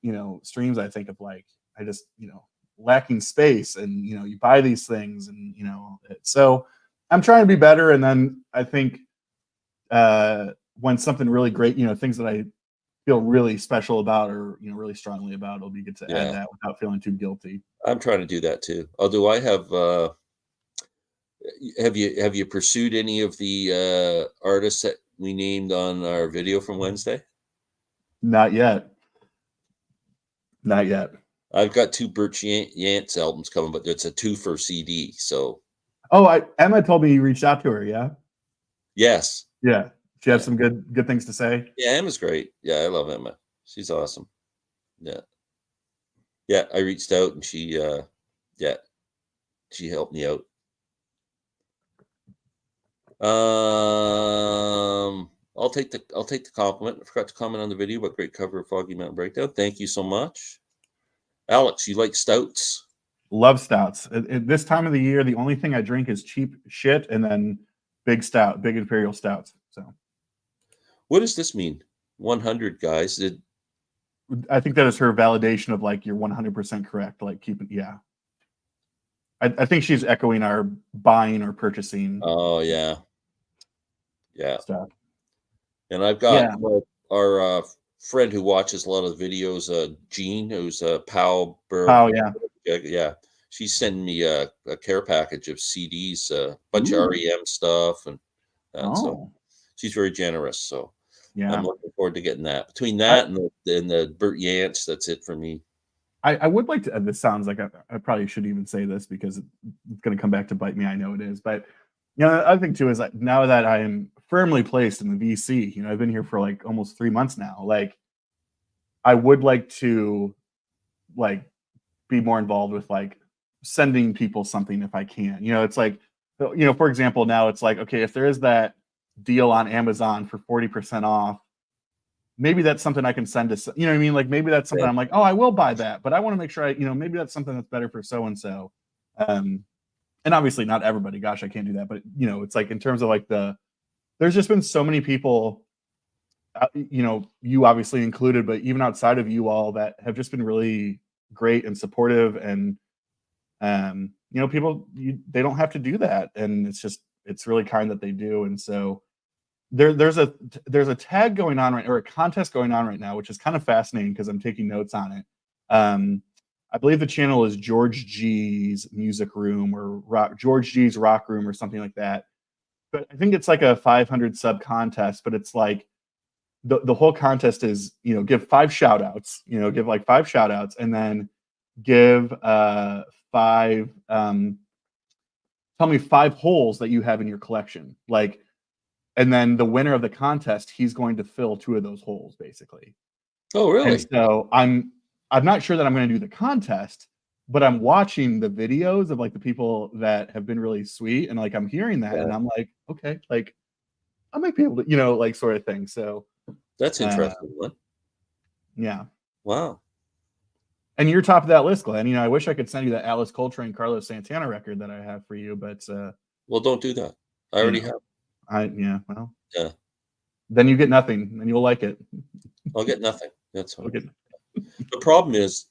you know, streams, I think, of like, I just, you know, lacking space, and, you know, you buy these things, and, you know, so I'm trying to be better. And then I think when something really great, you know, things that I feel really special about, or, you know, really strongly about, it'll be good to add Yeah. that without feeling too guilty. I'm trying to do that too. Although have you pursued any of the artists that we named on our video from Wednesday? Not yet. Not yet. I've got 2 Birch Yance albums coming, but it's a 2 for CD. So Oh, Emma told me you reached out to her. Yeah. yes. Yeah. She had Yeah. some good things to say. Yeah, Emma's great. Yeah, I love Emma. She's awesome. Yeah. Yeah, I reached out, and she helped me out. I'll take the compliment. I forgot to comment on the video, but great cover of Foggy Mountain Breakdown. Thank you so much. Alex, you like stouts? Love stouts. At this time of the year, the only thing I drink is cheap shit, and then big imperial stouts. So What does this mean? 100 guys. I think that is her validation of like, you're 100% correct. Like, yeah. I think she's echoing our buying or purchasing Oh yeah. Yeah. stuff. And I've got our friend who watches a lot of the videos, Jean, who's a POW. Oh yeah. Yeah. She's sending me a care package of CDs, a bunch of REM stuff, and so she's very generous. So yeah, I'm looking forward to getting that. Between that and the Bert Yance, that's it for me. I would like to. This sounds like I probably should even say this, because it's going to come back to bite me. I know it is, but you know, the other thing too is that now that I am firmly placed in the VC, you know, I've been here for like almost 3 months now. Like, I would like to, like, be more involved with like sending people something if I can. You know, it's like, you know, for example, now it's like, okay, if there is that deal on Amazon for 40% off, maybe that's something I can send to, you know what I mean? Like, maybe that's something I'm like, oh, I will buy that, but I want to make sure you know, maybe that's something that's better for so-and-so. And obviously not everybody, gosh, I can't do that. But, you know, it's like, in terms of like there's just been so many people, you know, you obviously included, but even outside of you all, that have just been really great and supportive. And, you know, people, they don't have to do that. And it's really kind that they do. And so there's a tag going on or a contest going on right now, which is kind of fascinating because I'm taking notes on it. I believe the channel is George G's Music Room, or George G's Rock Room, or something like that. But I think it's like a 500 sub contest, but it's like the whole contest is, you know, give 5 shout outs, you know, give like 5 shout outs, and then give 5 tell me 5 holes that you have in your collection. Like, and then the winner of the contest, he's going to fill 2 of those holes, basically. Oh, really? And so I'm not sure that I'm going to do the contest, but I'm watching the videos of like the people that have been really sweet, and like I'm hearing that, and I'm like, okay, like I might be able to, you know, like, sort of thing. So that's interesting. Yeah. Wow. And you're top of that list, Glenn. You know, I wish I could send you that Alice Coltrane, Carlos Santana record that I have for you, but well, don't do that. I already have. Well. Yeah. Then you get nothing, and you'll like it. I'll get nothing. That's fine. Okay. The problem is,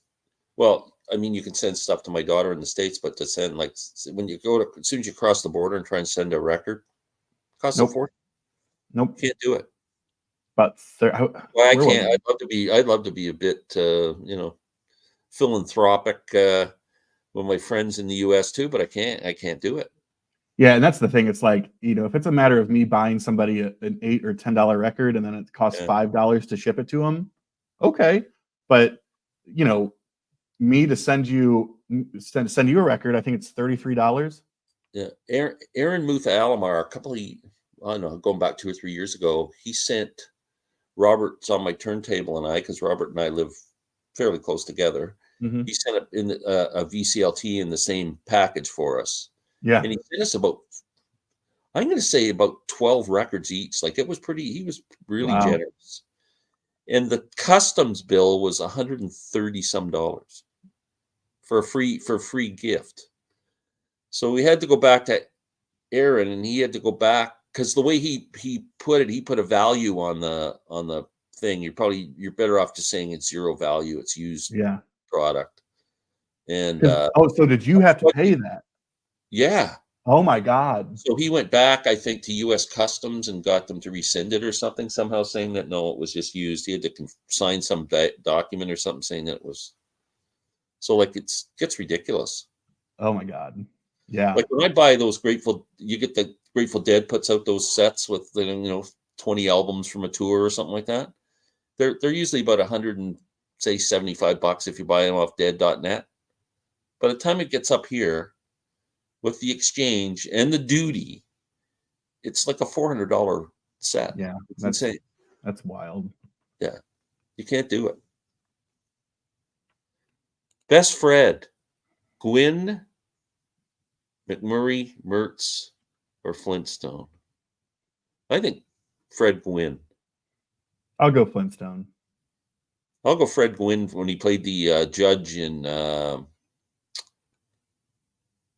well, I mean, you can send stuff to my daughter in the States, but to send like when you go to as soon as you cross the border and try and send a record, it costs a Nope. fortune. Nope. Can't do it. But Well, I where was can't. I? I'd love to be a bit, philanthropic with my friends in the U.S. too, but I can't. I can't do it. Yeah, and that's the thing. It's like, if it's a matter of me buying somebody an $8 or $10 record and then it costs Yeah. $5 to ship it to them, okay. But me to send you a record, I think it's $33. Yeah, Aaron Muth Alomar, a couple of, I don't know, going back 2 or 3 years ago, he sent Robert's on my turntable and I, because Robert and I live fairly close together. Hmm. He sent it in a VCLT in the same package for us, Yeah, and he sent us about, I'm going to say about 12 records each. Like it was pretty. He was really wow. generous, and the customs bill was $130 some for a free gift. So we had to go back to Aaron, and he had to go back because the way he put it, he put a value on the thing. You're better off just saying it's zero value. It's used Yeah. product, and So did you have to pay that? yeah. Oh my God. So he went back, I think, to U.S. Customs and got them to rescind it or something, somehow saying that no, it was just used. He had to sign some document or something saying that it was. So like it gets ridiculous. Oh my God. Yeah. Like when I buy those you get the Grateful Dead puts out those sets with 20 albums from a tour or something like that. They're usually about 100 and say $75 if you buy them off dead.net. By the time it gets up here with the exchange and the duty, it's like a $400 set. Yeah. It's insane. That's wild. Yeah. You can't do it. Best Fred, Gwynn, McMurray, Mertz, or Flintstone. I think Fred Gwynn. I'll go Flintstone. I'll go Fred Gwynn when he played the judge in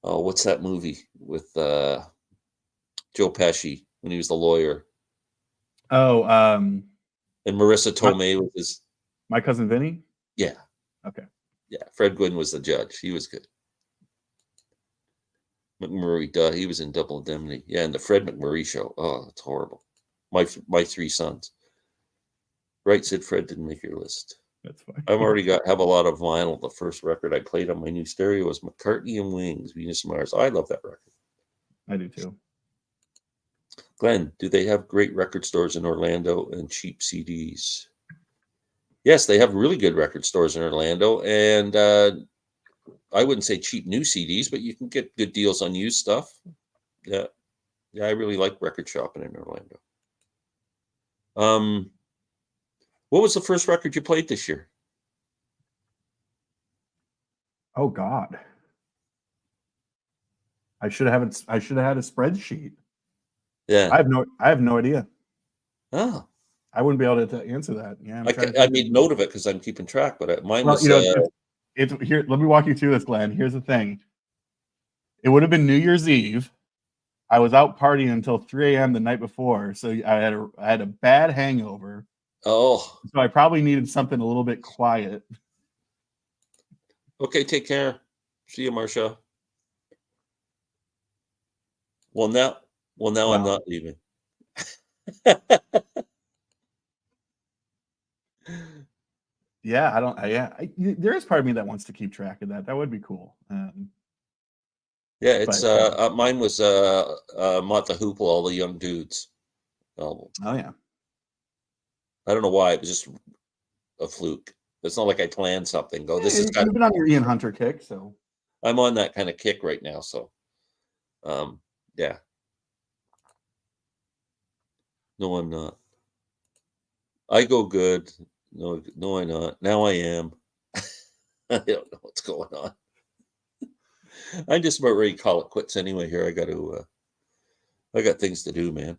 what's that movie with Joe Pesci when he was the lawyer, Oh, and Marissa Tomei was his. My Cousin Vinny. Yeah. Okay. Yeah, Fred Gwynn was the judge. He was good. McMurray, he was in Double Indemnity. Yeah, and the Fred McMurray show. Oh, it's horrible. My three sons. Right, said Fred didn't make your list. That's fine. I've already have a lot of vinyl. The first record I played on my new stereo was McCartney and Wings, Venus and Mars. I love that record. I do too. Glenn, do they have great record stores in Orlando and cheap CDs? Yes, they have really good record stores in Orlando, and I wouldn't say cheap new CDs, but you can get good deals on used stuff. Yeah, I really like record shopping in Orlando. What was the first record you played this year? Oh God. I should have had a spreadsheet. Yeah. I have no idea. Oh. I wouldn't be able to answer that. Yeah. I made note of it because I'm keeping track, but mine was. It's here. Let me walk you through this, Glenn. Here's the thing. It would have been New Year's Eve. I was out partying until 3 a.m. the night before, so I had a bad hangover. Oh. So I probably needed something a little bit quiet. Okay, take care. See you, Marcia. Well, now wow. I'm not leaving. Yeah, there is part of me that wants to keep track of that. That would be cool. Yeah, it's mine was Mott the Hoople, All the Young Dudes album. Oh yeah. I don't know why, it was just a fluke. It's not like I planned something. This is you've been on your Ian Hunter kick, so I'm on that kind of kick right now. So yeah. No, I'm not. I go good. No, I'm not. Now I am. I don't know what's going on. I'm just about ready to call it quits anyway here. I got things to do, man.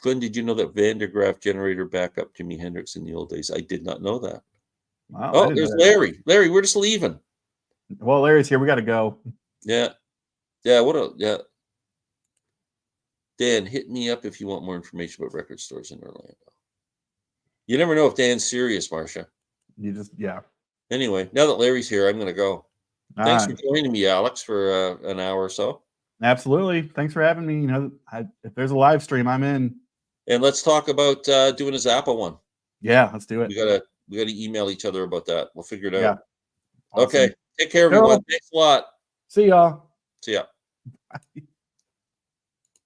Glenn, did you know that Van der Graaf generator backed up Jimi Hendrix in the old days? I did not know that. Wow. Oh, there's Larry. Larry, we're just leaving. Well, Larry's here. We got to go. Yeah. Yeah. Dan, hit me up if you want more information about record stores in Orlando. You never know if Dan's serious, Marcia. Yeah. Anyway, now that Larry's here, I'm going to go. All Thanks right. for joining me, Alex, for an hour or so. Absolutely. Thanks for having me. You know, if there's a live stream, I'm in. And let's talk about doing a Zappa one. Yeah, let's do it. We gotta email each other about that. We'll figure it out. Yeah. Awesome. Okay. Take care, everyone. Cool. Thanks a lot. See y'all. See ya. Bye.